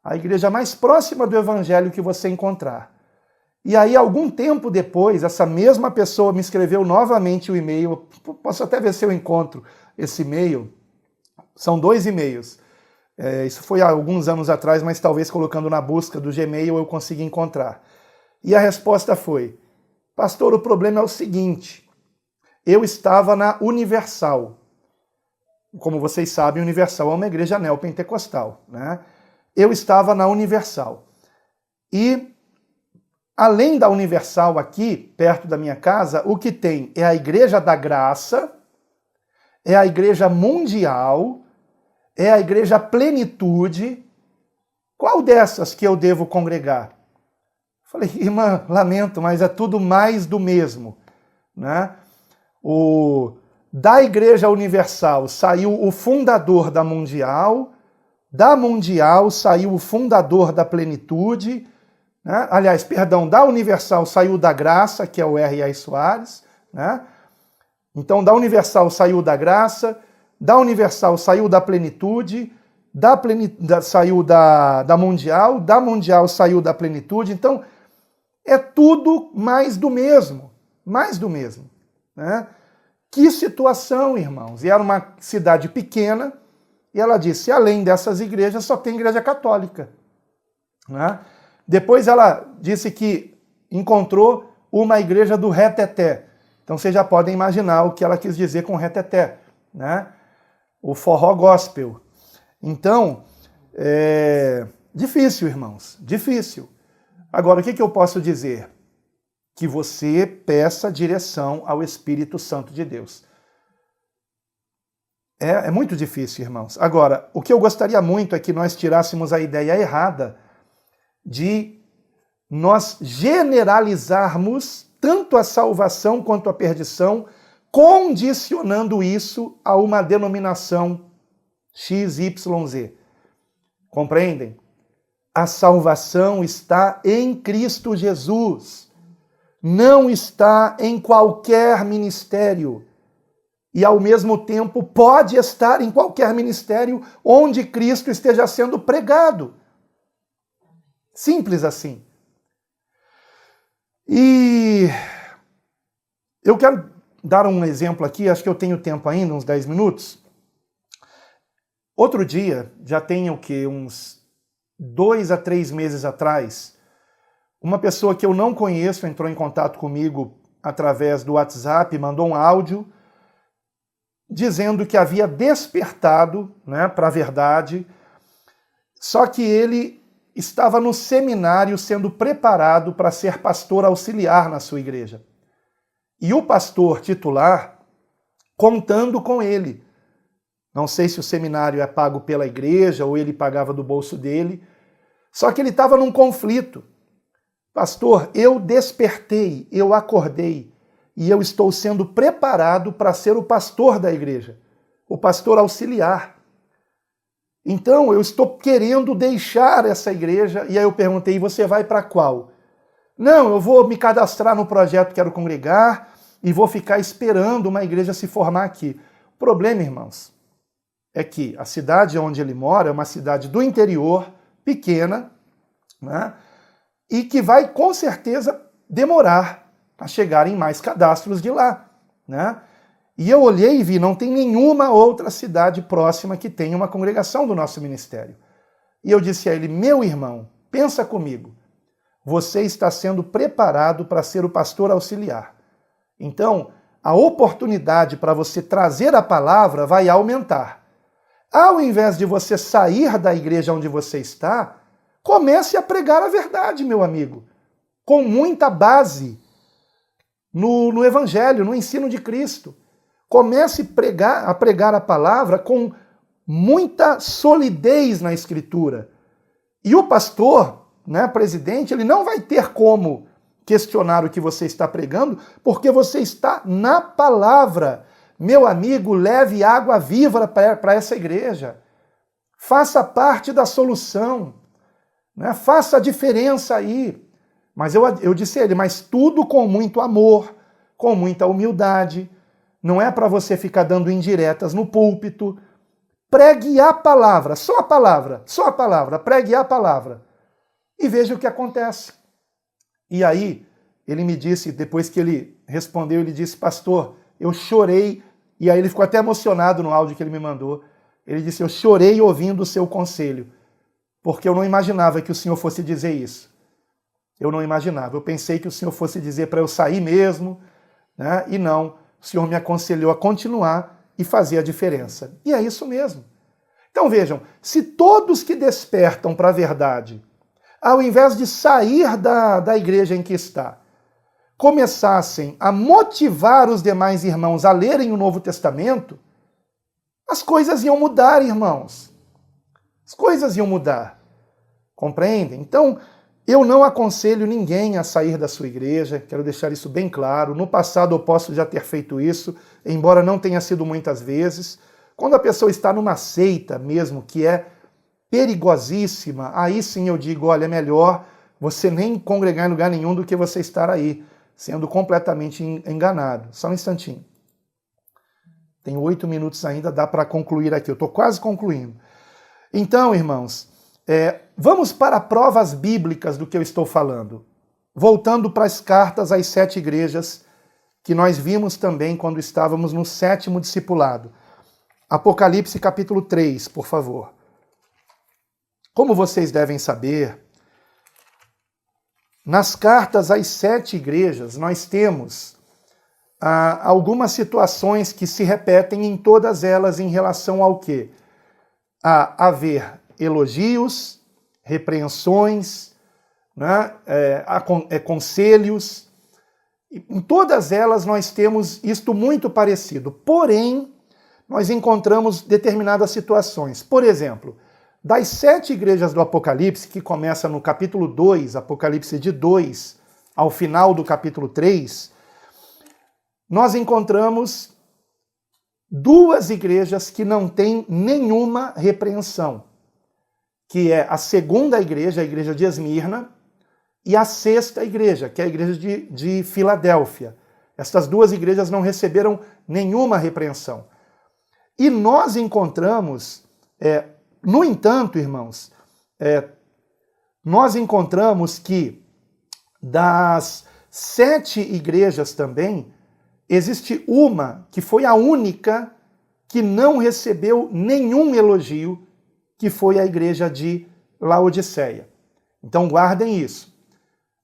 A igreja mais próxima do evangelho que você encontrar. E aí, algum tempo depois, essa mesma pessoa me escreveu novamente o e-mail. Posso até ver se eu encontro esse e-mail. São 2 e-mails. Isso foi há alguns anos atrás, mas talvez colocando na busca do Gmail eu consiga encontrar. E a resposta foi, pastor, o problema é o seguinte, eu estava na Universal. Como vocês sabem, Universal é uma igreja neopentecostal, né? Eu estava na Universal. E além da Universal aqui, perto da minha casa, o que tem é a Igreja da Graça, é a Igreja Mundial, é a Igreja Plenitude. Qual dessas que eu devo congregar? Falei, irmã, lamento, mas é tudo mais do mesmo, né? Da Igreja Universal saiu o fundador da Mundial saiu o fundador da Plenitude, né? Aliás, perdão, da Universal saiu da Graça, que é o R.A. Soares, né? Então, da Universal saiu da Graça, da Universal saiu da Plenitude, saiu da Mundial saiu da Plenitude. Então, é tudo mais do mesmo, né? Que situação, irmãos! E era uma cidade pequena, e ela disse, além dessas igrejas, só tem igreja católica, né? Depois ela disse que encontrou uma igreja do reteté. Então vocês já podem imaginar o que ela quis dizer com reteté, né? O forró gospel. Então, difícil, irmãos, difícil. Agora, o que eu posso dizer? Que você peça direção ao Espírito Santo de Deus. É muito difícil, irmãos. Agora, o que eu gostaria muito é que nós tirássemos a ideia errada de nós generalizarmos tanto a salvação quanto a perdição condicionando isso a uma denominação XYZ. Compreendem? A salvação está em Cristo Jesus. Não está em qualquer ministério. E, ao mesmo tempo, pode estar em qualquer ministério onde Cristo esteja sendo pregado. Simples assim. E eu quero dar um exemplo aqui, acho que eu tenho tempo ainda, uns 10 minutos. Outro dia, já tem o quê? Uns 2 a 3 meses atrás, uma pessoa que eu não conheço entrou em contato comigo através do WhatsApp, mandou um áudio dizendo que havia despertado, né, para a verdade, só que ele estava no seminário sendo preparado para ser pastor auxiliar na sua igreja. E o pastor titular contando com ele. Não sei se o seminário é pago pela igreja ou ele pagava do bolso dele, só que ele estava num conflito. Pastor, eu despertei, eu acordei, e eu estou sendo preparado para ser o pastor da igreja, o pastor auxiliar. Então, eu estou querendo deixar essa igreja, e aí eu perguntei, você vai para qual? Não, eu vou me cadastrar no projeto Quero Congregar e vou ficar esperando uma igreja se formar aqui. O problema, irmãos, é que a cidade onde ele mora é uma cidade do interior, pequena, né? E que vai, com certeza, demorar a chegarem mais cadastros de lá, né? E eu olhei e vi, não tem nenhuma outra cidade próxima que tenha uma congregação do nosso ministério. E eu disse a ele, meu irmão, pensa comigo, você está sendo preparado para ser o pastor auxiliar. Então, a oportunidade para você trazer a palavra vai aumentar. Ao invés de você sair da igreja onde você está, comece a pregar a verdade, meu amigo, com muita base no Evangelho, no ensino de Cristo. Comece a pregar a palavra com muita solidez na Escritura. E o pastor, né, presidente, ele não vai ter como questionar o que você está pregando, porque você está na palavra. Meu amigo, leve água viva para essa igreja. Faça parte da solução, né? Faça a diferença aí. Mas eu disse a ele, mas tudo com muito amor, com muita humildade. Não é para você ficar dando indiretas no púlpito. Pregue a palavra, só a palavra, pregue a palavra. E veja o que acontece. E aí, ele me disse, depois que ele respondeu, ele disse, pastor, eu chorei, e aí ele ficou até emocionado no áudio que ele me mandou. Ele disse, eu chorei ouvindo o seu conselho, porque eu não imaginava que o senhor fosse dizer isso. Eu não imaginava. Eu pensei que o senhor fosse dizer para eu sair mesmo, né? E não. O senhor me aconselhou a continuar e fazer a diferença. E é isso mesmo. Então vejam, se todos que despertam para a verdade, ao invés de sair da igreja em que está, começassem a motivar os demais irmãos a lerem o Novo Testamento, as coisas iam mudar, irmãos. As coisas iam mudar. Compreendem? Então, eu não aconselho ninguém a sair da sua igreja, quero deixar isso bem claro. No passado eu posso já ter feito isso, embora não tenha sido muitas vezes. Quando a pessoa está numa seita mesmo, que é perigosíssima, aí sim eu digo, olha, é melhor você nem congregar em lugar nenhum do que você estar aí, sendo completamente enganado. Só um instantinho. Tem 8 minutos ainda, dá para concluir aqui. Eu estou quase concluindo. Então, irmãos, vamos para provas bíblicas do que eu estou falando. Voltando para as cartas às 7 igrejas, que nós vimos também quando estávamos no 7º discipulado. Apocalipse capítulo 3, por favor. Como vocês devem saber, nas cartas às 7 igrejas, nós temos algumas situações que se repetem em todas elas em relação ao quê? A haver elogios, repreensões, né? Conselhos. Em todas elas nós temos isto muito parecido. Porém, nós encontramos determinadas situações. Por exemplo, das 7 igrejas do Apocalipse, que começa no capítulo 2, Apocalipse de 2, ao final do capítulo 3, nós encontramos duas igrejas que não têm nenhuma repreensão, que é a segunda igreja, a igreja de Esmirna, e a sexta igreja, que é a igreja de Filadélfia. Estas duas igrejas não receberam nenhuma repreensão. E nós encontramos, no entanto, irmãos, nós encontramos que das 7 igrejas também, existe uma que foi a única que não recebeu nenhum elogio, que foi a igreja de Laodiceia. Então guardem isso.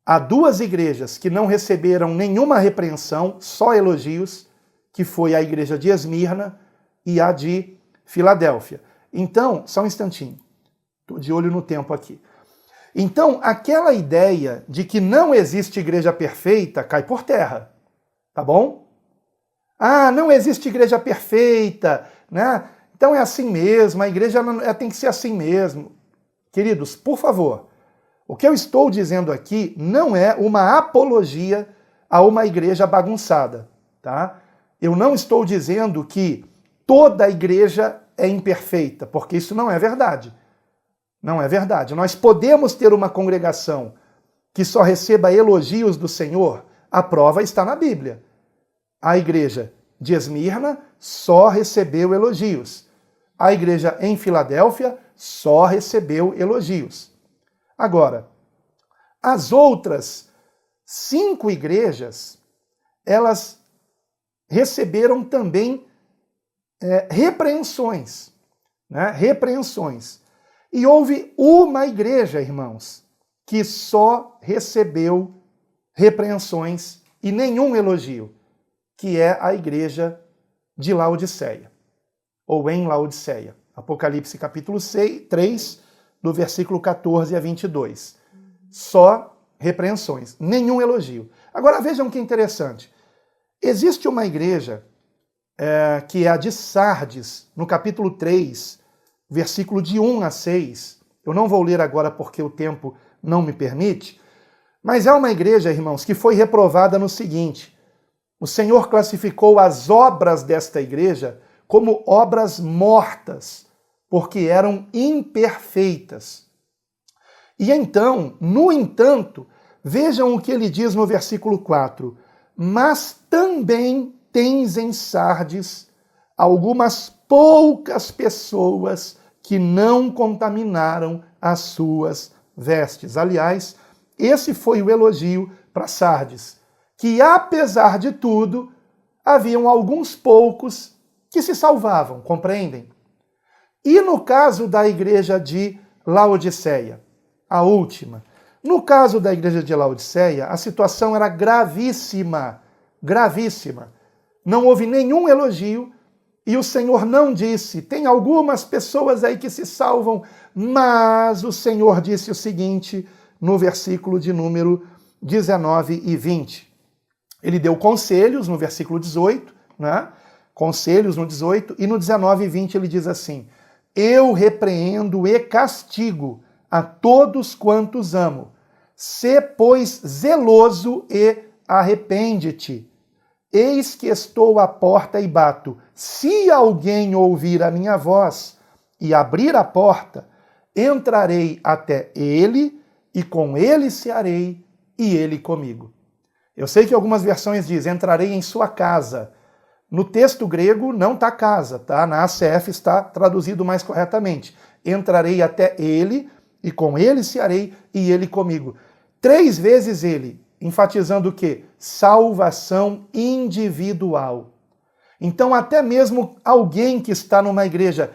Há 2 igrejas que não receberam nenhuma repreensão, só elogios, que foi a igreja de Esmirna e a de Filadélfia. Então, só um instantinho, estou de olho no tempo aqui. Então, aquela ideia de que não existe igreja perfeita cai por terra, tá bom? Ah, não existe igreja perfeita, né? Então é assim mesmo, a igreja tem que ser assim mesmo. Queridos, por favor, o que eu estou dizendo aqui não é uma apologia a uma igreja bagunçada, tá? Eu não estou dizendo que toda igreja é imperfeita, porque isso não é verdade. Não é verdade. Nós podemos ter uma congregação que só receba elogios do Senhor. A prova está na Bíblia. A igreja de Esmirna só recebeu elogios. A igreja em Filadélfia só recebeu elogios. Agora, as outras 5 igrejas, elas receberam também repreensões, né? Repreensões. E houve uma igreja, irmãos, que só recebeu repreensões e nenhum elogio, que é a igreja de Laodiceia, ou em Laodiceia. Apocalipse capítulo 3, do versículo 14 a 22. Só repreensões, nenhum elogio. Agora vejam que interessante. Existe uma igreja que é a de Sardes, no capítulo 3, versículo de 1 a 6. Eu não vou ler agora porque o tempo não me permite, mas é uma igreja, irmãos, que foi reprovada no seguinte: o Senhor classificou as obras desta igreja como obras mortas, porque eram imperfeitas. E então, no entanto, vejam o que ele diz no versículo 4. Mas também tens em Sardes algumas poucas pessoas que não contaminaram as suas vestes. Aliás, esse foi o elogio para Sardes, que apesar de tudo, haviam alguns poucos que se salvavam, compreendem? E no caso da igreja de Laodiceia, a última, no caso da igreja de Laodiceia, a situação era gravíssima, gravíssima. Não houve nenhum elogio e o Senhor não disse, tem algumas pessoas aí que se salvam, mas o Senhor disse o seguinte no versículo de número 19 e 20. Ele deu conselhos no versículo 18, né? Conselhos no 18, e no 19 e 20 ele diz assim: eu repreendo e castigo a todos quantos amo. Sê, pois, zeloso e arrepende-te. Eis que estou à porta e bato. Se alguém ouvir a minha voz e abrir a porta, entrarei até ele, e com ele cearei, e ele comigo. Eu sei que algumas versões dizem, entrarei em sua casa. No texto grego não está casa, tá? Na ACF está traduzido mais corretamente. Entrarei até ele, e com ele cearei, e ele comigo. 3 vezes ele, enfatizando o quê? Salvação individual. Então, até mesmo alguém que está numa igreja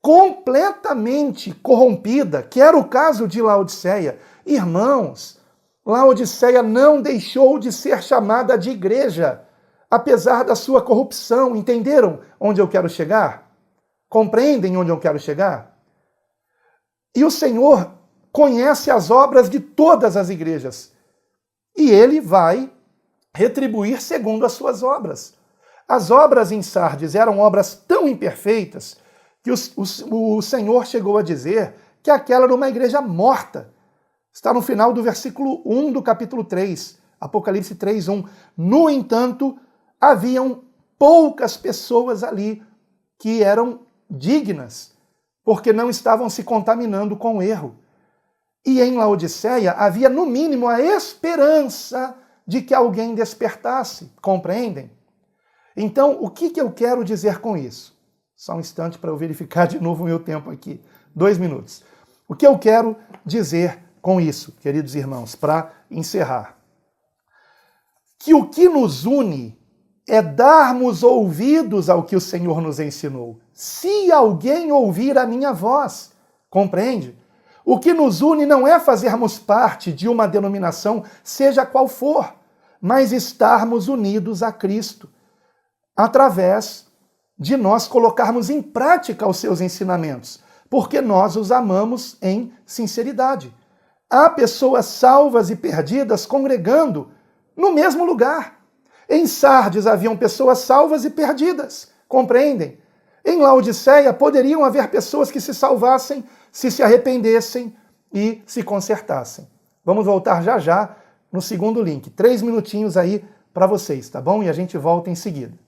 completamente corrompida, que era o caso de Laodiceia, irmãos, Laodiceia não deixou de ser chamada de igreja, apesar da sua corrupção. Entenderam onde eu quero chegar? Compreendem onde eu quero chegar? E o Senhor conhece as obras de todas as igrejas. E ele vai retribuir segundo as suas obras. As obras em Sardes eram obras tão imperfeitas que o Senhor chegou a dizer que aquela era uma igreja morta. Está no final do versículo 1 do capítulo 3, Apocalipse 3, 1. No entanto, haviam poucas pessoas ali que eram dignas, porque não estavam se contaminando com o erro. E em Laodiceia havia, no mínimo, a esperança de que alguém despertasse. Compreendem? Então, o que eu quero dizer com isso? Só um instante para eu verificar de novo o meu tempo aqui. 2 minutos. O que eu quero dizer com isso, queridos irmãos, para encerrar? Que o que nos une é darmos ouvidos ao que o Senhor nos ensinou. Se alguém ouvir a minha voz, compreende? O que nos une não é fazermos parte de uma denominação, seja qual for, mas estarmos unidos a Cristo, através de nós colocarmos em prática os seus ensinamentos, porque nós os amamos em sinceridade. Há pessoas salvas e perdidas congregando no mesmo lugar. Em Sardes haviam pessoas salvas e perdidas, compreendem? Em Laodiceia poderiam haver pessoas que se salvassem, se arrependessem e se consertassem. Vamos voltar já já no segundo link. 3 minutinhos aí para vocês, tá bom? E a gente volta em seguida.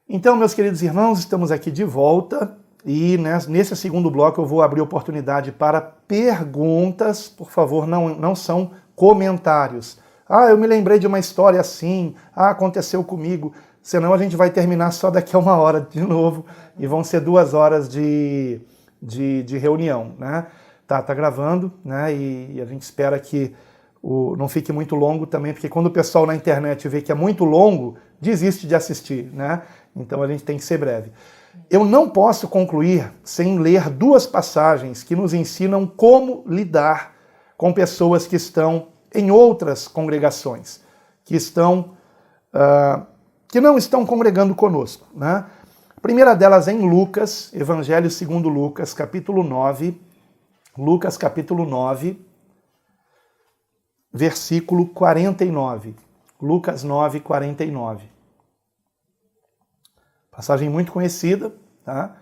Então, meus queridos irmãos, estamos aqui de volta e nesse segundo bloco eu vou abrir oportunidade para perguntas. Por favor, não são comentários. Ah, eu me lembrei de uma história assim, aconteceu comigo. Senão a gente vai terminar só daqui a 1 hora de novo e vão ser 2 horas de reunião, né? Tá gravando, né? E a gente espera que não fique muito longo também, porque quando o pessoal na internet vê que é muito longo, desiste de assistir, né? Então a gente tem que ser breve. Eu não posso concluir sem ler 2 passagens que nos ensinam como lidar com pessoas que estão em outras congregações, que não estão congregando conosco, né? A primeira delas é em Lucas, Evangelho segundo Lucas, capítulo 9, Lucas capítulo 9, versículo 49. Lucas 9, 49. Passagem muito conhecida, tá?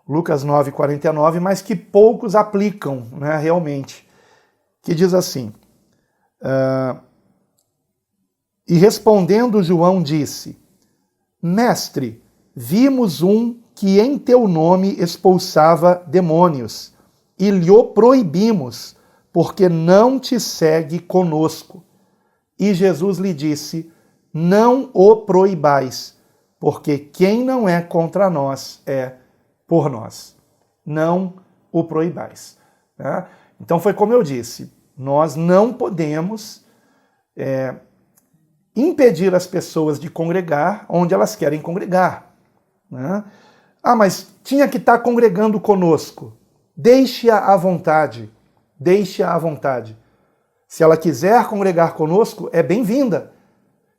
Lucas 9, 49, mas que poucos aplicam, né, realmente. Que diz assim: E respondendo João disse: Mestre, vimos um que em teu nome expulsava demônios, e lhe o proibimos, porque não te segue conosco. E Jesus lhe disse: Não o proibais, porque quem não é contra nós é por nós. Não o proibais. Né? Então foi como eu disse, nós não podemos impedir as pessoas de congregar onde elas querem congregar. Né? Ah, mas tinha que estar congregando conosco. Deixe-a à vontade. Deixe-a à vontade. Se ela quiser congregar conosco, é bem-vinda.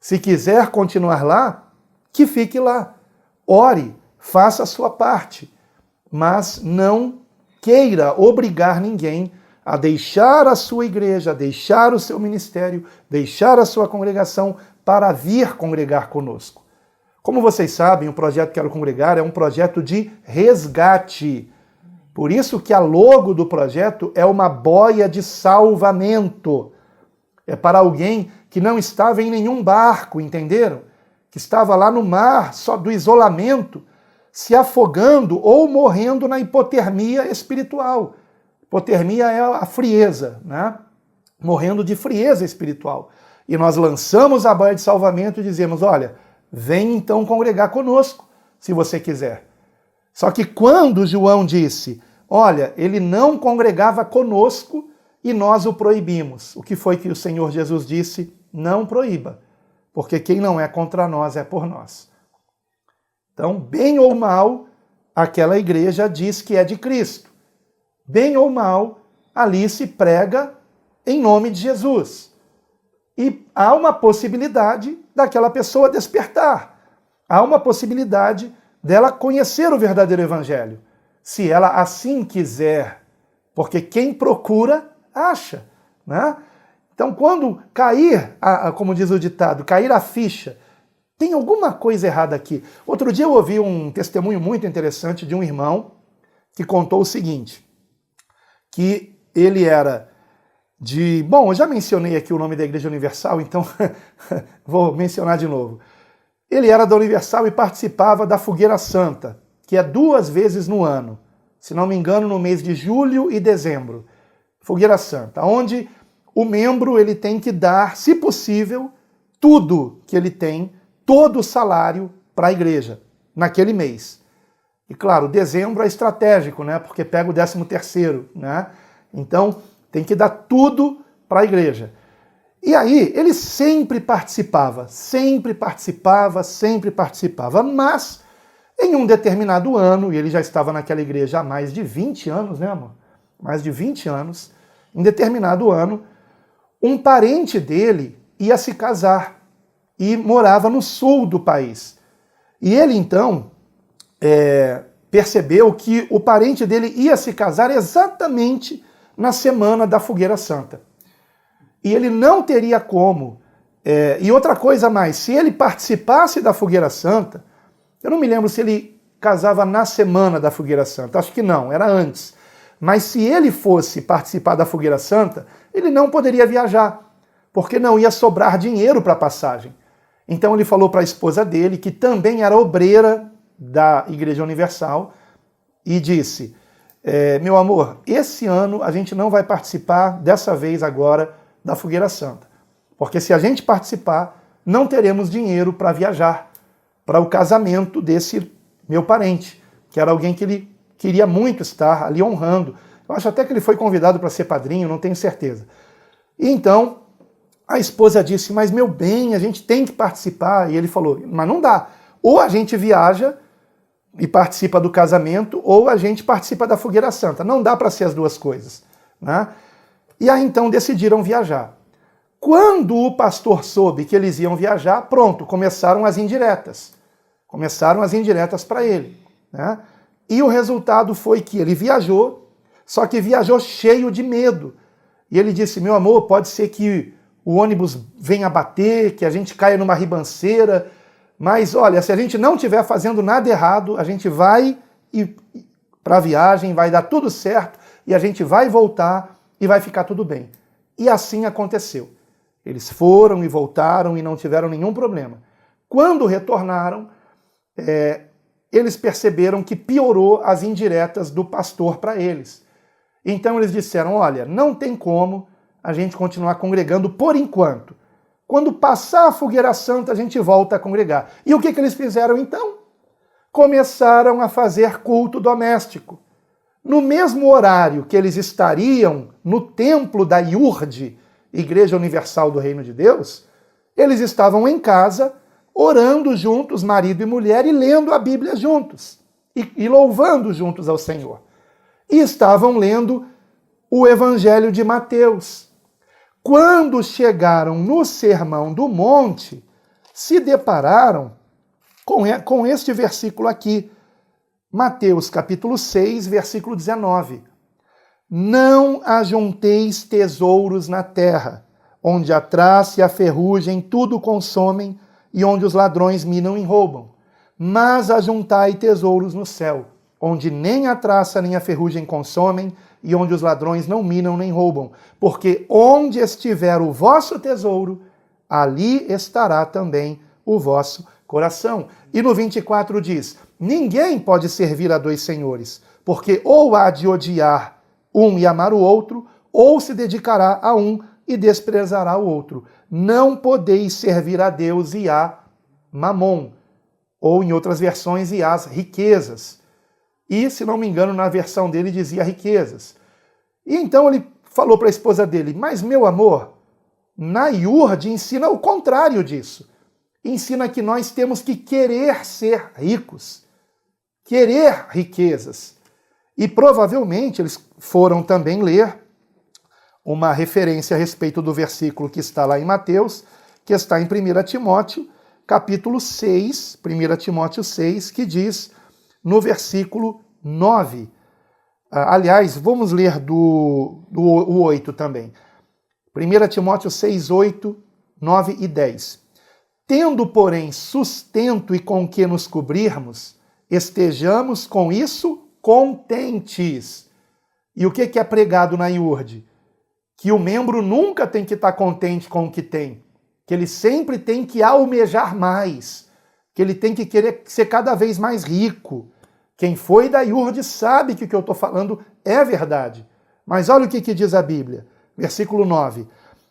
Se quiser continuar lá, que fique lá. Ore, faça a sua parte. Mas não queira obrigar ninguém a deixar a sua igreja, a deixar o seu ministério, deixar a sua congregação para vir congregar conosco. Como vocês sabem, o projeto Quero Congregar é um projeto de resgate. Por isso que a logo do projeto é uma boia de salvamento. É para alguém que não estava em nenhum barco, entenderam? Que estava lá no mar, só do isolamento, se afogando ou morrendo na hipotermia espiritual. Hipotermia é a frieza, né? Morrendo de frieza espiritual. E nós lançamos a boia de salvamento e dizemos: olha, vem então congregar conosco, se você quiser. Só que quando João disse: olha, ele não congregava conosco e nós o proibimos. O que foi que o Senhor Jesus disse? Não proíba, porque quem não é contra nós é por nós. Então, bem ou mal, aquela igreja diz que é de Cristo. Bem ou mal, ali se prega em nome de Jesus. E há uma possibilidade daquela pessoa despertar. Há uma possibilidade dela conhecer o verdadeiro evangelho, se ela assim quiser. Porque quem procura, acha. Né? Então, quando cair, como diz o ditado, cair a ficha, tem alguma coisa errada aqui. Outro dia eu ouvi um testemunho muito interessante de um irmão que contou o seguinte, que ele era Bom, eu já mencionei aqui o nome da Igreja Universal, então vou mencionar de novo. Ele era da Universal e participava da Fogueira Santa, que é 2 vezes no ano, se não me engano, no mês de julho e dezembro. Fogueira Santa, onde o membro ele tem que dar, se possível, tudo que ele tem, todo o salário para a igreja, naquele mês. E claro, dezembro é estratégico, né? Porque pega o 13º, né? Então, tem que dar tudo para a igreja. E aí, ele sempre participava, mas em um determinado ano, e ele já estava naquela igreja há mais de 20 anos, né, amor? Mais de 20 anos, em determinado ano, um parente dele ia se casar e morava no sul do país. E ele, então, percebeu que o parente dele ia se casar exatamente na semana da Fogueira Santa. E ele não teria como. E outra coisa mais, se ele participasse da Fogueira Santa, eu não me lembro se ele casava na semana da Fogueira Santa, acho que não, era antes. Mas se ele fosse participar da Fogueira Santa, ele não poderia viajar, porque não ia sobrar dinheiro para a passagem. Então ele falou para a esposa dele, que também era obreira da Igreja Universal, e disse: meu amor, esse ano a gente não vai participar, dessa vez agora, da Fogueira Santa. Porque se a gente participar, não teremos dinheiro para viajar para o casamento desse meu parente, que era alguém que ele queria muito estar ali honrando. Eu acho até que ele foi convidado para ser padrinho, não tenho certeza. E então, a esposa disse: mas meu bem, a gente tem que participar. E ele falou: mas não dá. Ou a gente viaja e participa do casamento, ou a gente participa da Fogueira Santa. Não dá para ser as duas coisas, né? E aí então decidiram viajar. Quando o pastor soube que eles iam viajar, pronto, começaram as indiretas. Começaram as indiretas para ele, né? E o resultado foi que ele viajou, só que viajou cheio de medo. E ele disse: meu amor, pode ser que o ônibus venha bater, que a gente caia numa ribanceira, mas olha, se a gente não estiver fazendo nada errado, a gente vai ir para a viagem, vai dar tudo certo, e a gente vai voltar e vai ficar tudo bem. E assim aconteceu. Eles foram e voltaram e não tiveram nenhum problema. Quando retornaram, eles perceberam que piorou as indiretas do pastor para eles. Então eles disseram: olha, não tem como a gente continuar congregando por enquanto. Quando passar a Fogueira Santa, a gente volta a congregar. E o que eles fizeram então? Começaram a fazer culto doméstico. No mesmo horário que eles estariam no templo da IURD, Igreja Universal do Reino de Deus, eles estavam em casa, orando juntos, marido e mulher, e lendo a Bíblia juntos, e louvando juntos ao Senhor. E estavam lendo o Evangelho de Mateus. Quando chegaram no Sermão do Monte, se depararam com este versículo aqui, Mateus capítulo 6, versículo 19. Não ajunteis tesouros na terra, onde a traça e a ferrugem tudo consomem, e onde os ladrões minam e roubam. Mas ajuntai tesouros no céu, onde nem a traça nem a ferrugem consomem, e onde os ladrões não minam nem roubam. Porque onde estiver o vosso tesouro, ali estará também o vosso coração. E no 24 diz: ninguém pode servir a 2 senhores, porque ou há de odiar um e amar o outro, ou se dedicará a um e desprezará o outro. Não podeis servir a Deus e a Mamon, ou em outras versões, e às riquezas. E, se não me engano, na versão dele dizia riquezas. E então ele falou para a esposa dele: mas meu amor, na IURD ensina o contrário disso. Ensina que nós temos que querer ser ricos, querer riquezas. E provavelmente eles foram também ler uma referência a respeito do versículo que está lá em Mateus, que está em 1 Timóteo, capítulo 6, 1 Timóteo 6, que diz no versículo 9. Aliás, vamos ler do 8 também. 1 Timóteo 6, 8, 9 e 10. Tendo, porém, sustento e com que nos cobrirmos, estejamos com isso contentes. E o que é pregado na IURD? que o membro nunca tem que estar contente com o que tem, que ele sempre tem que almejar mais, que ele tem que querer ser cada vez mais rico. Quem foi da IURD sabe que o que eu estou falando é verdade. Mas olha o que diz a Bíblia, versículo 9.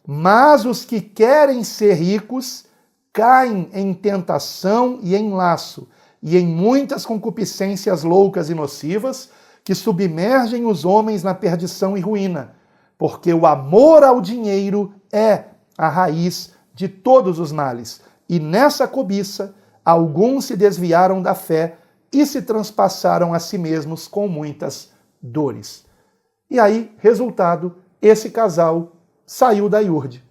Mas os que querem ser ricos caem em tentação e em laço, e em muitas concupiscências loucas e nocivas, que submergem os homens na perdição e ruína, porque o amor ao dinheiro é a raiz de todos os males. E nessa cobiça, alguns se desviaram da fé e se transpassaram a si mesmos com muitas dores. E aí, resultado, esse casal saiu da IURD.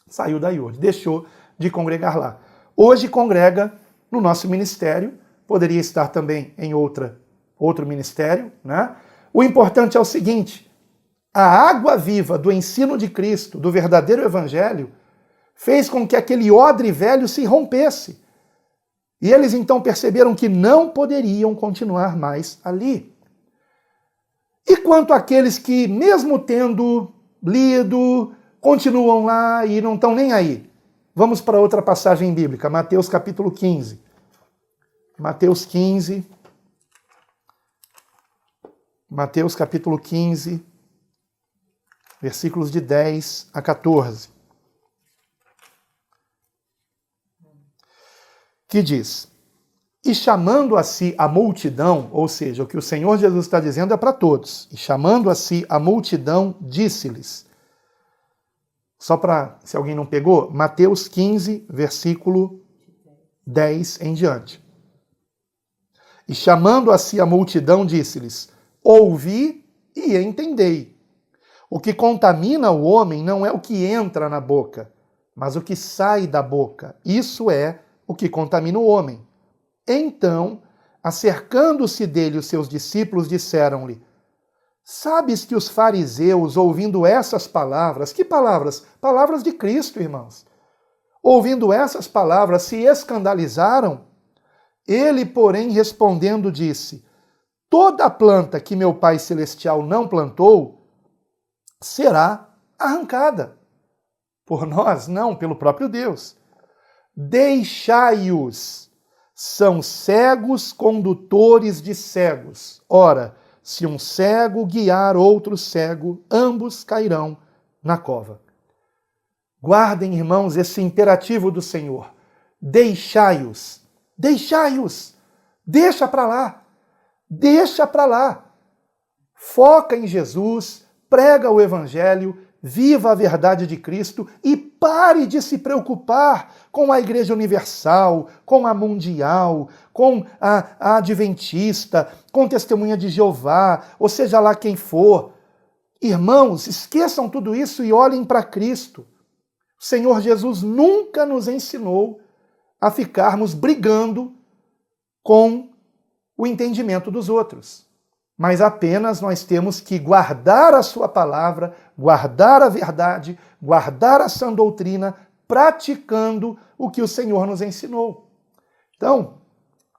Saiu da IURD, deixou de congregar lá. Hoje congrega no nosso ministério, poderia estar também em outro ministério, né? O importante é o seguinte: a água viva do ensino de Cristo, do verdadeiro evangelho, fez com que aquele odre velho se rompesse. E eles então perceberam que não poderiam continuar mais ali. E quanto àqueles que, mesmo tendo lido, continuam lá e não estão nem aí? Vamos para outra passagem bíblica, Mateus capítulo 15. Mateus 15. Mateus capítulo 15, versículos de 10 a 14. Que diz: e chamando a si a multidão, ou seja, o que o Senhor Jesus está dizendo é para todos, e chamando a si a multidão, disse-lhes, só para, se alguém não pegou, Mateus 15, versículo 10 em diante. E chamando a si a multidão, disse-lhes, ouvi e entendei. O que contamina o homem não é o que entra na boca, mas o que sai da boca. Isso é o que contamina o homem. Então, acercando-se dele os seus discípulos, disseram-lhe, sabes que os fariseus, ouvindo essas palavras, que palavras? Palavras de Cristo, irmãos. Ouvindo essas palavras, se escandalizaram. Ele, porém, respondendo, disse, toda planta que meu Pai Celestial não plantou, será arrancada. Por nós, não, pelo próprio Deus. Deixai-os, são cegos condutores de cegos. Ora, se um cego guiar outro cego, ambos cairão na cova. Guardem, irmãos, esse imperativo do Senhor. Deixai-os, deixai-os, deixa para lá, deixa para lá. Foca em Jesus, prega o Evangelho, viva a verdade de Cristo e pare de se preocupar com a Igreja Universal, com a Mundial, com a Adventista, com Testemunha de Jeová, ou seja lá quem for. Irmãos, esqueçam tudo isso e olhem para Cristo. O Senhor Jesus nunca nos ensinou a ficarmos brigando com o entendimento dos outros. Mas apenas nós temos que guardar a sua palavra, guardar a verdade, guardar a sã doutrina, praticando o que o Senhor nos ensinou. Então,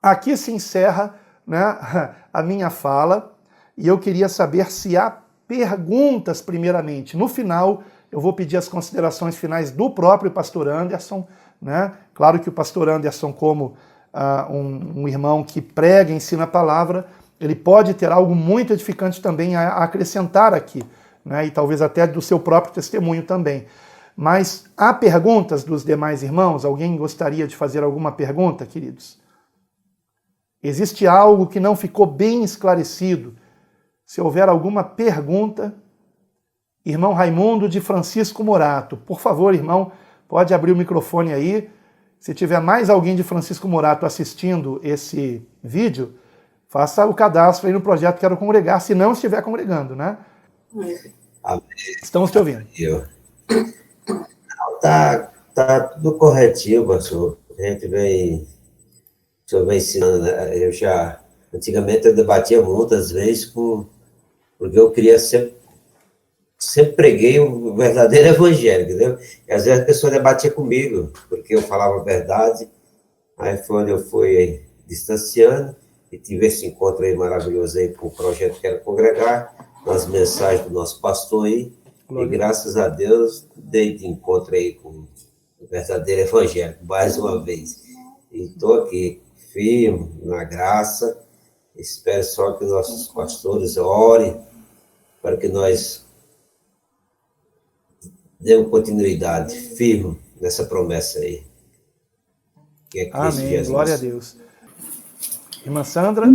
aqui se encerra, né, a minha fala, e eu queria saber se há perguntas primeiramente. No final, eu vou pedir as considerações finais do próprio pastor Anderson, né? Claro que o pastor Anderson, como um irmão que prega e ensina a palavra, ele pode ter algo muito edificante também a acrescentar aqui, né? E talvez até do seu próprio testemunho também. Mas há perguntas dos demais irmãos? Alguém gostaria de fazer alguma pergunta, queridos? Existe algo que não ficou bem esclarecido? Se houver alguma pergunta, irmão Raimundo de Francisco Morato, por favor, irmão, pode abrir o microfone aí. Se tiver mais alguém de Francisco Morato assistindo esse vídeo, faça o cadastro aí no projeto Quero Congregar, se não estiver congregando, né? Estamos te ouvindo. Tá tudo corretinho, pastor. A gente o senhor vem ensinando, né? Antigamente eu debatia muitas vezes porque eu queria sempre preguei o verdadeiro evangelho, entendeu? E às vezes a pessoa debatia comigo, porque eu falava a verdade, aí foi onde eu fui distanciando, e tive esse encontro aí maravilhoso aí com o projeto Quero Congregar, nas mensagens do nosso pastor aí, Glória E graças a Deus, dei de encontro aí com o verdadeiro evangelho, mais uma vez. E estou aqui, firme, na graça. Espero só que nossos pastores orem para que nós demos continuidade firme nessa promessa aí, que é Cristo Amém. Jesus. Glória a Deus. Irmã Sandra?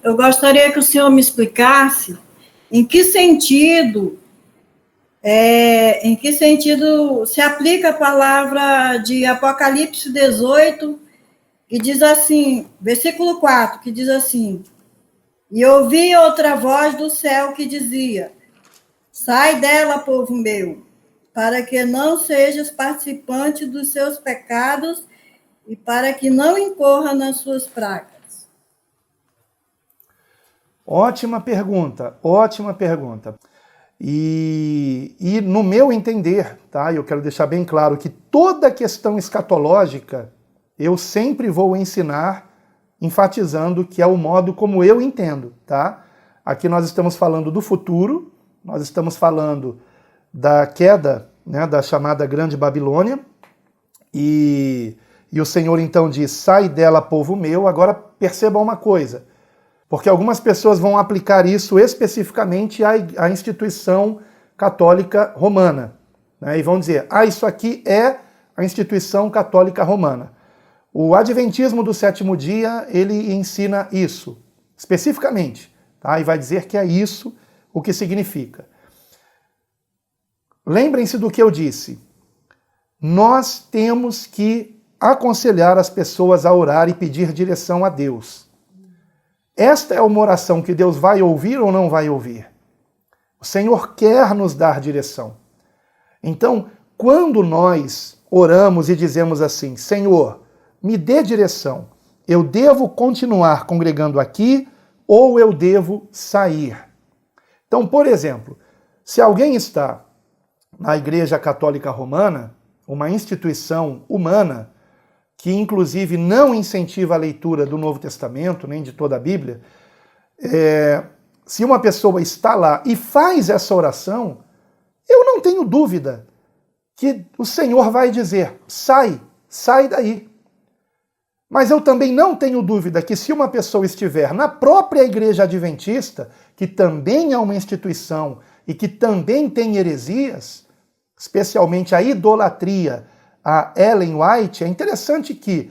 Eu gostaria que o senhor me explicasse em que sentido se aplica a palavra de Apocalipse 18, que diz assim, versículo 4, que diz assim: e ouvi outra voz do céu que dizia: sai dela, povo meu, para que não sejas participante dos seus pecados e para que não incorra nas suas pragas. Ótima pergunta, ótima pergunta. E no meu entender, tá? Eu quero deixar bem claro que toda questão escatológica eu sempre vou ensinar enfatizando que é o modo como eu entendo, tá? Aqui nós estamos falando do futuro, nós estamos falando da queda, né, da chamada Grande Babilônia, e o Senhor então diz, sai dela, povo meu. Agora percebam uma coisa, porque algumas pessoas vão aplicar isso especificamente à instituição católica romana, né, e vão dizer, isso aqui é a instituição católica romana. O Adventismo do sétimo dia, ele ensina isso, especificamente, tá? E vai dizer que é isso o que significa. Lembrem-se do que eu disse. Nós temos que aconselhar as pessoas a orar e pedir direção a Deus. Esta é uma oração que Deus vai ouvir ou não vai ouvir? O Senhor quer nos dar direção. Então, quando nós oramos e dizemos assim, Senhor, me dê direção, eu devo continuar congregando aqui ou eu devo sair? Então, por exemplo, se alguém está na Igreja Católica Romana, uma instituição humana, que inclusive não incentiva a leitura do Novo Testamento, nem de toda a Bíblia, se uma pessoa está lá e faz essa oração, eu não tenho dúvida que o Senhor vai dizer, sai daí. Mas eu também não tenho dúvida que se uma pessoa estiver na própria Igreja Adventista, que também é uma instituição e que também tem heresias, especialmente a idolatria, a Ellen White, é interessante que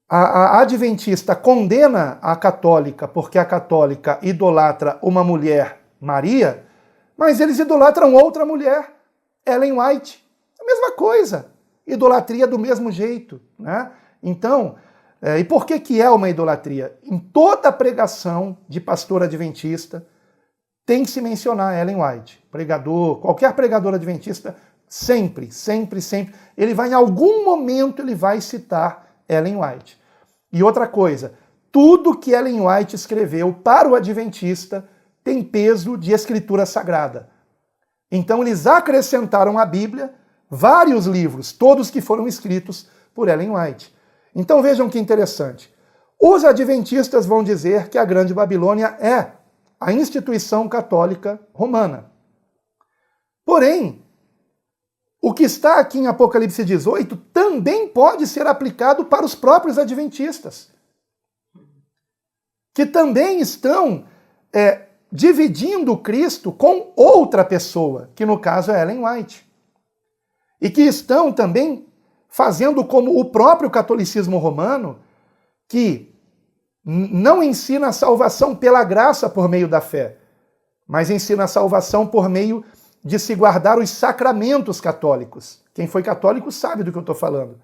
a adventista condena a católica porque a católica idolatra uma mulher, Maria, mas eles idolatram outra mulher, Ellen White. A mesma coisa, idolatria do mesmo jeito, né? Então, e por que é uma idolatria? Em toda pregação de pastor adventista tem que se mencionar Ellen White. Pregador, qualquer pregador adventista, sempre, ele vai, em algum momento, ele vai citar Ellen White. E outra coisa, tudo que Ellen White escreveu para o adventista tem peso de escritura sagrada. Então eles acrescentaram à Bíblia vários livros, todos que foram escritos por Ellen White. Então vejam que interessante. Os adventistas vão dizer que a Grande Babilônia é a instituição católica romana. Porém, o que está aqui em Apocalipse 18 também pode ser aplicado para os próprios adventistas, que também estão dividindo Cristo com outra pessoa, que no caso é Ellen White, e que estão também fazendo como o próprio catolicismo romano, que não ensina a salvação pela graça por meio da fé, mas ensina a salvação por meio de se guardar os sacramentos católicos. Quem foi católico sabe do que eu estou falando.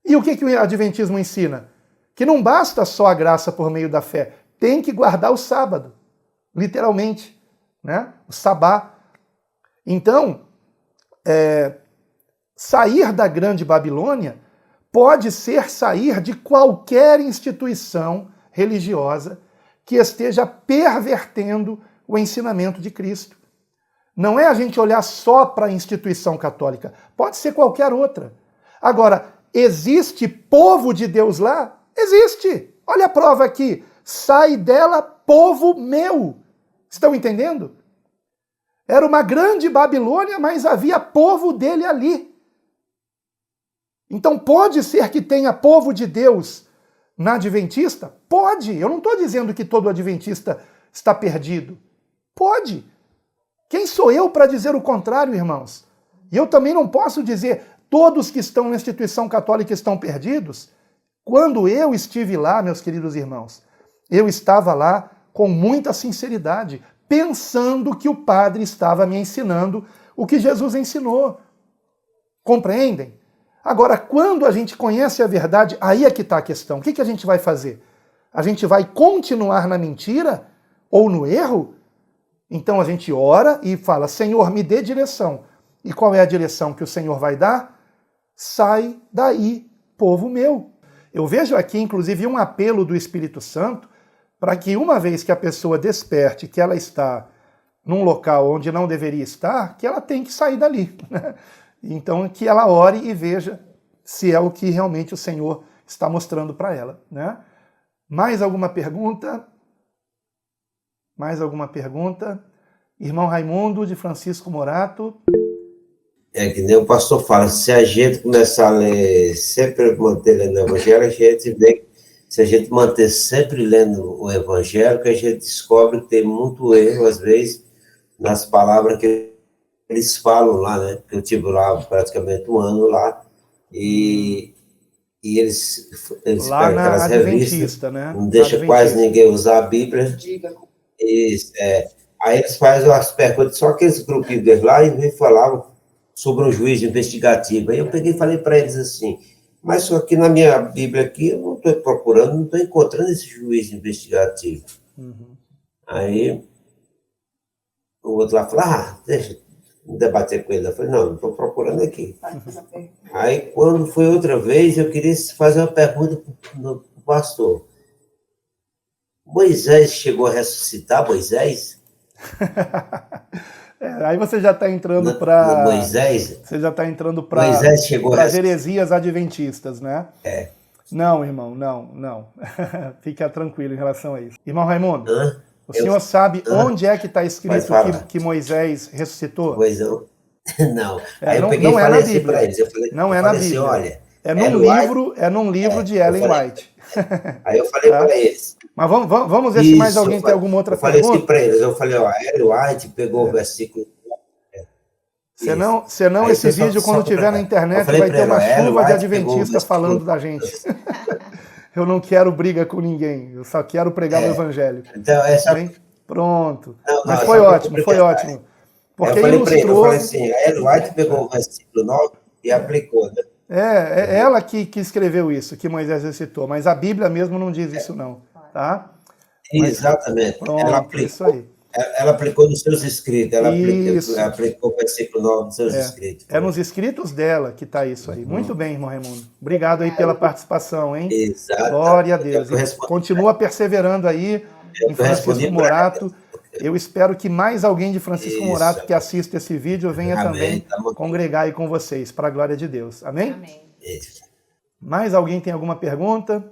E o que o adventismo ensina? Que não basta só a graça por meio da fé, tem que guardar o sábado, literalmente, né? O sabá. Então, sair da Grande Babilônia pode ser sair de qualquer instituição religiosa que esteja pervertendo o ensinamento de Cristo. Não é a gente olhar só para a instituição católica, pode ser qualquer outra. Agora, existe povo de Deus lá? Existe! Olha a prova aqui. Sai dela, povo meu. Estão entendendo? Era uma grande Babilônia, mas havia povo dele ali. Então pode ser que tenha povo de Deus na Adventista? Pode. Eu não estou dizendo que todo Adventista está perdido. Pode. Quem sou eu para dizer o contrário, irmãos? E eu também não posso dizer todos que estão na instituição católica estão perdidos. Quando eu estive lá, meus queridos irmãos, eu estava lá com muita sinceridade, pensando que o padre estava me ensinando o que Jesus ensinou. Compreendem? Agora, quando a gente conhece a verdade, aí é que está a questão. O que a gente vai fazer? A gente vai continuar na mentira ou no erro? Então a gente ora e fala, Senhor, me dê direção. E qual é a direção que o Senhor vai dar? Sai daí, povo meu. Eu vejo aqui, inclusive, um apelo do Espírito Santo para que uma vez que a pessoa desperte que ela está num local onde não deveria estar, que ela tem que sair dali. Né? Então, que ela ore e veja se é o que realmente o Senhor está mostrando para ela. Né? Mais alguma pergunta? Mais alguma pergunta? Irmão Raimundo, de Francisco Morato. É que nem o pastor fala, se a gente começar a ler, sempre manter lendo o Evangelho, a gente vê, se a gente manter sempre lendo o Evangelho, que a gente descobre que tem muito erro, às vezes, nas palavras que eles falam lá, né? Eu tive lá praticamente um ano lá, e eles lá pegam aquelas revistas, Adventista, né? não deixa quase ninguém usar a Bíblia. Isso, aí eles fazem as perguntas, só aqueles grupinhos deles lá, e me falavam sobre um juiz investigativo. Aí eu peguei e falei para eles assim, mas só que na minha Bíblia aqui, eu não estou procurando, não estou encontrando esse juiz investigativo. Uhum. Aí o outro lá falou, deixa eu debater com ele. Eu falei, não estou procurando aqui. Aí quando foi outra vez, eu queria fazer uma pergunta para o pastor. Moisés chegou a ressuscitar, Moisés? Aí você já está entrando para... Moisés? Você já está entrando para Moisés chegou as heresias adventistas, né? É. Não, irmão, não. Fique tranquilo em relação a isso. Irmão Raimundo, o senhor Eu... sabe onde é que está escrito que Moisés ressuscitou? Pois não. Não. Aí eu não, peguei não e é falei na assim Bíblia. para eles. Não é eu na falei Bíblia. Assim, olha, é num livro de Ellen White. Aí eu falei para eles. Mas vamos ver se mais alguém tem alguma outra pergunta. Eu falei assim para eles, Ellen White pegou o versículo... Senão esse vídeo, quando tiver na internet, vai ter uma chuva de adventistas falando da gente. Eu não quero briga com ninguém, eu só quero pregar o evangelho. Então, Pronto. Mas foi ótimo. Porque eu falei ilustrou... para ele, eu falei assim, a Ellen White pegou o versículo 9 e aplicou, né? É ela que escreveu isso, que Moisés recitou, mas a Bíblia mesmo não diz isso não, tá? Exatamente. Pronto, ela aplicou, isso aí. Ela aplicou nos seus escritos, ela aplicou o versículo 9 nos seus escritos. É nos escritos dela que está isso aí. Muito bem, irmão Raimundo. Obrigado aí pela participação, hein? Exato. Glória a Deus. Continua perseverando aí em Francisco Morato. Eu espero que mais alguém de Francisco Morato que assista esse vídeo venha também congregar aí com vocês, para a glória de Deus. Amém? Amém. Mais alguém tem alguma pergunta?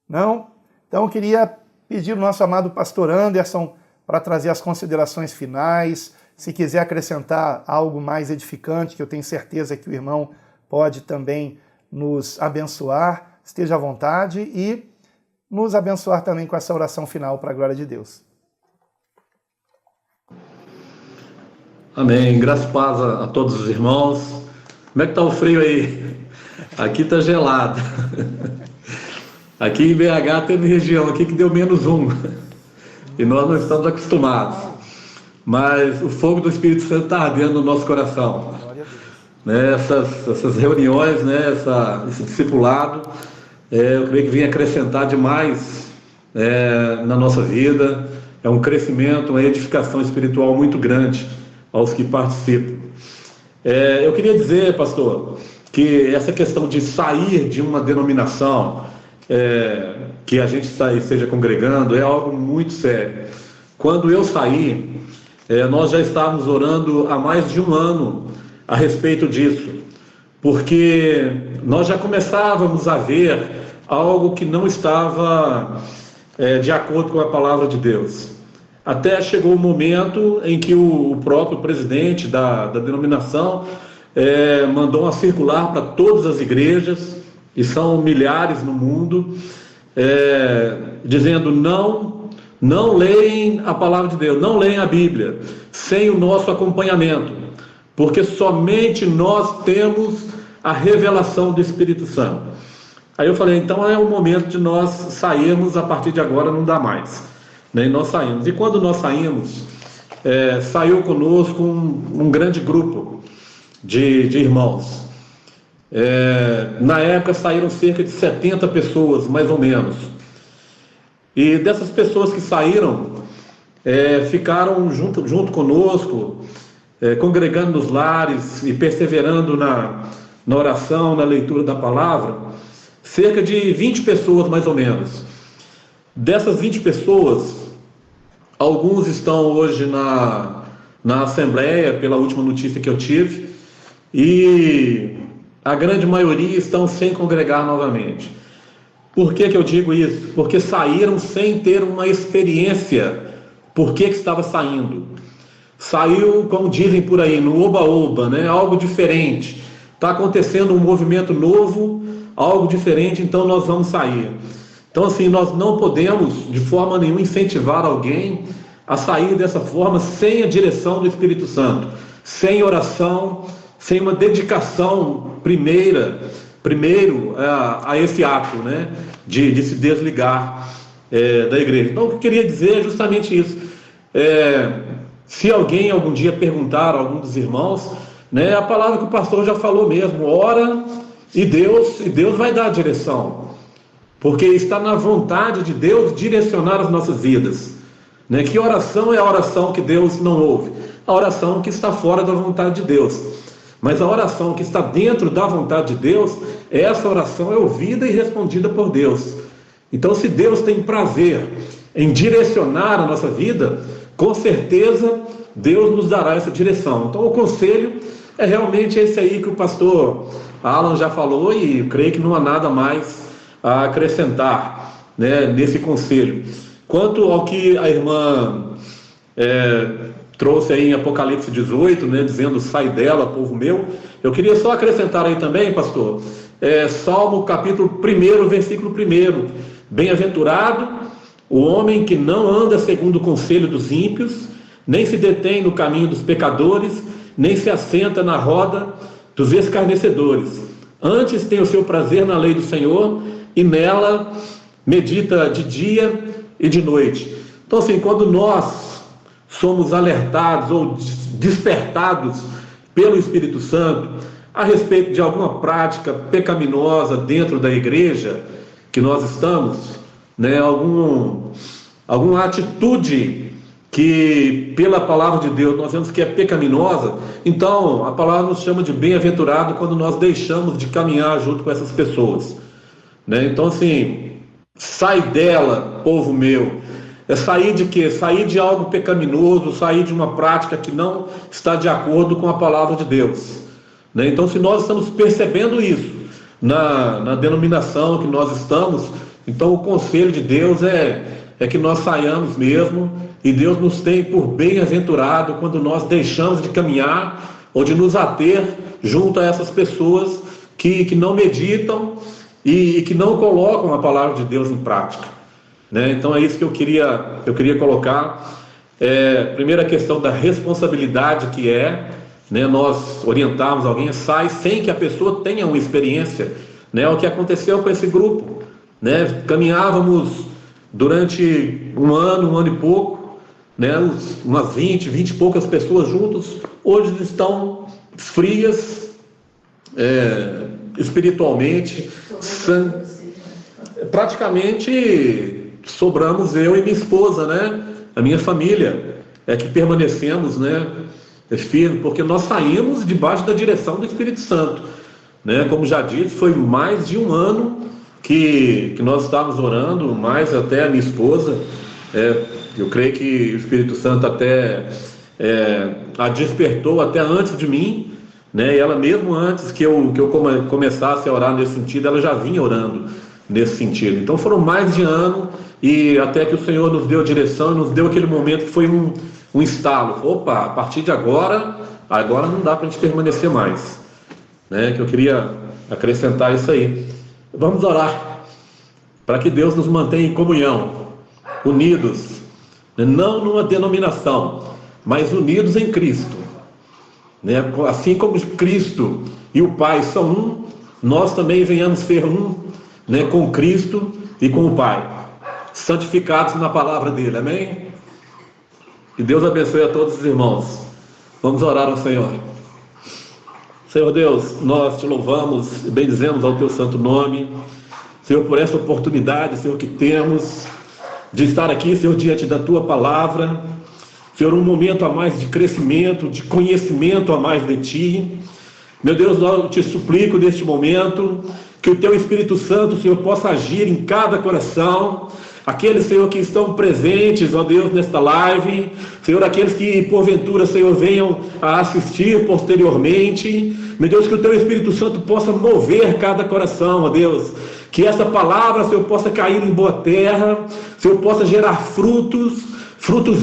Não? Então eu queria pedir ao nosso amado pastor Anderson para trazer as considerações finais. Se quiser acrescentar algo mais edificante, que eu tenho certeza que o irmão pode também nos abençoar, esteja à vontade e nos abençoar também com essa oração final para a glória de Deus. Amém. Graças e paz a todos os irmãos. Como é que tá o frio aí? Aqui tá gelado. Aqui em BH teve região aqui que deu -1. E nós não estamos acostumados. Mas o fogo do Espírito Santo está ardendo no nosso coração. Né? Essas reuniões, né? Esse discipulado, eu creio que vem acrescentar demais na nossa vida. É um crescimento, uma edificação espiritual muito grande aos que participam. Eu queria dizer, pastor, que essa questão de sair de uma denominação, que a gente esteja congregando, é algo muito sério. Quando eu saí, nós já estávamos orando há mais de um ano a respeito disso, porque nós já começávamos a ver algo que não estava de acordo com a palavra de Deus. até chegou o momento em que o próprio presidente da denominação mandou uma circular para todas as igrejas, e são milhares no mundo, dizendo não leem a palavra de Deus, não leem a Bíblia sem o nosso acompanhamento, porque somente nós temos a revelação do Espírito Santo. Aí eu falei, então é o momento de nós sairmos, a partir de agora não dá mais, né? E nós saímos. E quando nós saímos, saiu conosco um grande grupo de irmãos. Na época saíram cerca de 70 pessoas, mais ou menos. E dessas pessoas que saíram, ficaram junto conosco, congregando nos lares e perseverando na oração, na leitura da palavra, cerca de 20 pessoas, mais ou menos. Dessas 20 pessoas, alguns estão hoje na Assembleia, pela última notícia que eu tive, e a grande maioria estão sem congregar novamente. Por que eu digo isso? Porque saíram sem ter uma experiência. Por que estava saindo? Saiu, como dizem por aí, no oba-oba, né? Algo diferente. Está acontecendo um movimento novo, algo diferente, então nós vamos sair. Então, assim, nós não podemos, de forma nenhuma, incentivar alguém a sair dessa forma sem a direção do Espírito Santo, sem oração, sem uma dedicação primeiro a esse ato, né, de se desligar da igreja. Então, o que eu queria dizer é justamente isso. Se alguém algum dia perguntar a algum dos irmãos, né, a palavra que o pastor já falou mesmo, ora e Deus vai dar a direção, porque está na vontade de Deus direcionar as nossas vidas, né? Que oração é a oração que Deus não ouve? A oração que está fora da vontade de Deus. Mas a oração que está dentro da vontade de Deus, essa oração é ouvida e respondida por Deus. Então, se Deus tem prazer em direcionar a nossa vida, com certeza Deus nos dará essa direção. Então, o conselho é realmente esse aí que o pastor Alan já falou, e eu creio que não há nada mais a acrescentar, né, nesse conselho. Quanto ao que a irmã trouxe aí em Apocalipse 18, né, dizendo, sai dela, povo meu, eu queria só acrescentar aí também, pastor, Salmo capítulo 1, versículo 1, bem-aventurado o homem que não anda segundo o conselho dos ímpios, nem se detém no caminho dos pecadores, nem se assenta na roda dos escarnecedores. Antes tem o seu prazer na lei do Senhor, e nela medita de dia e de noite. Então, assim, quando nós somos alertados ou despertados pelo Espírito Santo a respeito de alguma prática pecaminosa dentro da igreja que nós estamos, né, alguma atitude que pela palavra de Deus nós vemos que é pecaminosa, então a palavra nos chama de bem-aventurado quando nós deixamos de caminhar junto com essas pessoas, né? Então, assim, sai dela, povo meu. Sair de quê? Sair de algo pecaminoso, sair de uma prática que não está de acordo com a palavra de Deus, né? Então, se nós estamos percebendo isso na denominação que nós estamos, então o conselho de Deus é que nós saiamos mesmo, e Deus nos tem por bem-aventurado quando nós deixamos de caminhar ou de nos ater junto a essas pessoas que não meditam e que não colocam a palavra de Deus em prática, né? Então é isso que eu queria colocar. Primeira questão da responsabilidade que né, nós orientarmos alguém, sai sem que a pessoa tenha uma experiência, né? O que aconteceu com esse grupo, né? Caminhávamos durante um ano e pouco, né, umas 20 e poucas pessoas juntos, hoje estão frias espiritualmente, praticamente sobramos eu e minha esposa, né, a minha família, que permanecemos, né, firmes, porque nós saímos debaixo da direção do Espírito Santo, né? Como já disse, foi mais de um ano que nós estávamos orando, mais até a minha esposa, eu creio que o Espírito Santo até a despertou até antes de mim, né? E ela mesmo antes que eu começasse a orar nesse sentido, ela já vinha orando, nesse sentido. Então foram mais de ano, e até que o Senhor nos deu a direção, nos deu aquele momento que foi um estalo. Opa, a partir de agora não dá para a gente permanecer mais, né? Que eu queria acrescentar isso aí. Vamos orar para que Deus nos mantenha em comunhão, unidos, não numa denominação, mas unidos em Cristo, né? Assim como Cristo e o Pai são um, nós também venhamos ser um, né, com Cristo e com o Pai, santificados na palavra dele, amém? Que Deus abençoe a todos os irmãos. Vamos orar ao Senhor. Senhor Deus, nós te louvamos e bendizemos ao teu santo nome, Senhor, por essa oportunidade, Senhor, que temos de estar aqui, Senhor, diante da tua palavra, Senhor, um momento a mais de crescimento, de conhecimento a mais de ti. Meu Deus, eu te suplico neste momento que o teu Espírito Santo, Senhor, possa agir em cada coração, aqueles, Senhor, que estão presentes, ó Deus, nesta live, Senhor, aqueles que porventura, Senhor, venham a assistir posteriormente, meu Deus, que o teu Espírito Santo possa mover cada coração, ó Deus, que essa palavra, Senhor, possa cair em boa terra, Senhor, possa gerar frutos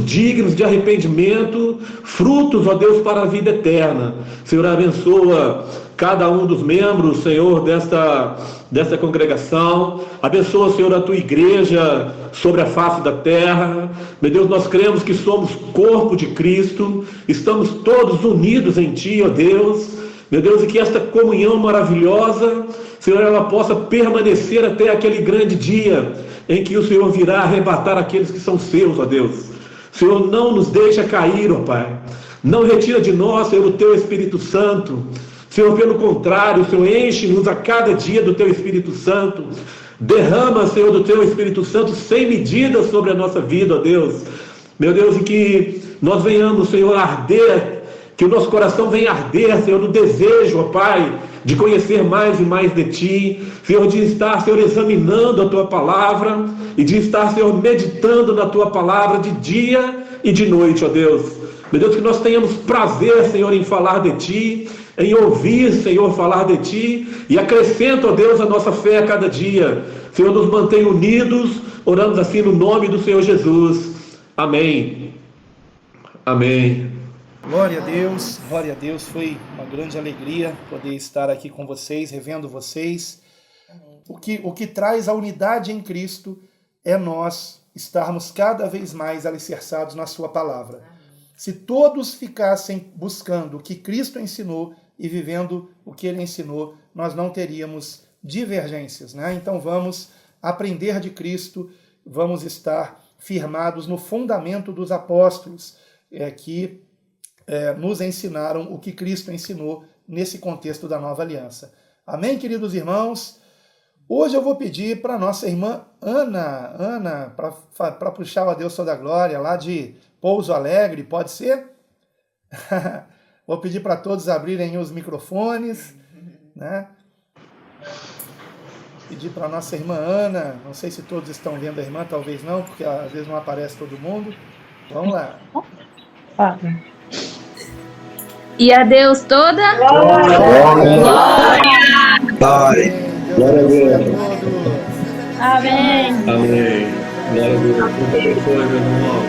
dignos de arrependimento, frutos, ó Deus, para a vida eterna. Senhor, abençoa cada um dos membros, Senhor, desta congregação. Abençoa, Senhor, a tua igreja sobre a face da terra. Meu Deus, nós cremos que somos corpo de Cristo, estamos todos unidos em ti, ó Deus. Meu Deus, e que esta comunhão maravilhosa, Senhor, ela possa permanecer até aquele grande dia em que o Senhor virá arrebatar aqueles que são seus, ó Deus. Senhor, não nos deixa cair, ó Pai. Não retira de nós, Senhor, o teu Espírito Santo. Senhor, pelo contrário, Senhor, enche-nos a cada dia do teu Espírito Santo. Derrama, Senhor, do teu Espírito Santo sem medida sobre a nossa vida, ó Deus. Meu Deus, e que nós venhamos, Senhor, arder, que o nosso coração venha arder, Senhor, no desejo, ó Pai, de conhecer mais e mais de Ti, Senhor, de estar, Senhor, examinando a Tua Palavra e de estar, Senhor, meditando na Tua Palavra de dia e de noite, ó Deus. Meu Deus, que nós tenhamos prazer, Senhor, em falar de Ti, em ouvir, Senhor, falar de Ti, e acrescenta, ó Deus, a nossa fé a cada dia. Senhor, nos mantém unidos, oramos assim no nome do Senhor Jesus. Amém. Amém. Glória a Deus, foi uma grande alegria poder estar aqui com vocês, revendo vocês. O que traz a unidade em Cristo é nós estarmos cada vez mais alicerçados na sua palavra. Se todos ficassem buscando o que Cristo ensinou e vivendo o que ele ensinou, nós não teríamos divergências, né? Então vamos aprender de Cristo, vamos estar firmados no fundamento dos apóstolos, que nos ensinaram o que Cristo ensinou nesse contexto da nova aliança. Amém, queridos irmãos? Hoje eu vou pedir para nossa irmã Ana, para puxar o A Deus Toda a Glória, lá de Pouso Alegre, pode ser? Vou pedir para todos abrirem os microfones, né? Pedir para nossa irmã Ana, não sei se todos estão vendo a irmã, talvez não, porque às vezes não aparece todo mundo. Vamos lá. E a Deus toda Glória! Glória a Deus. Amém. Amém. Glória a Deus. Deus abençoe, meu irmão.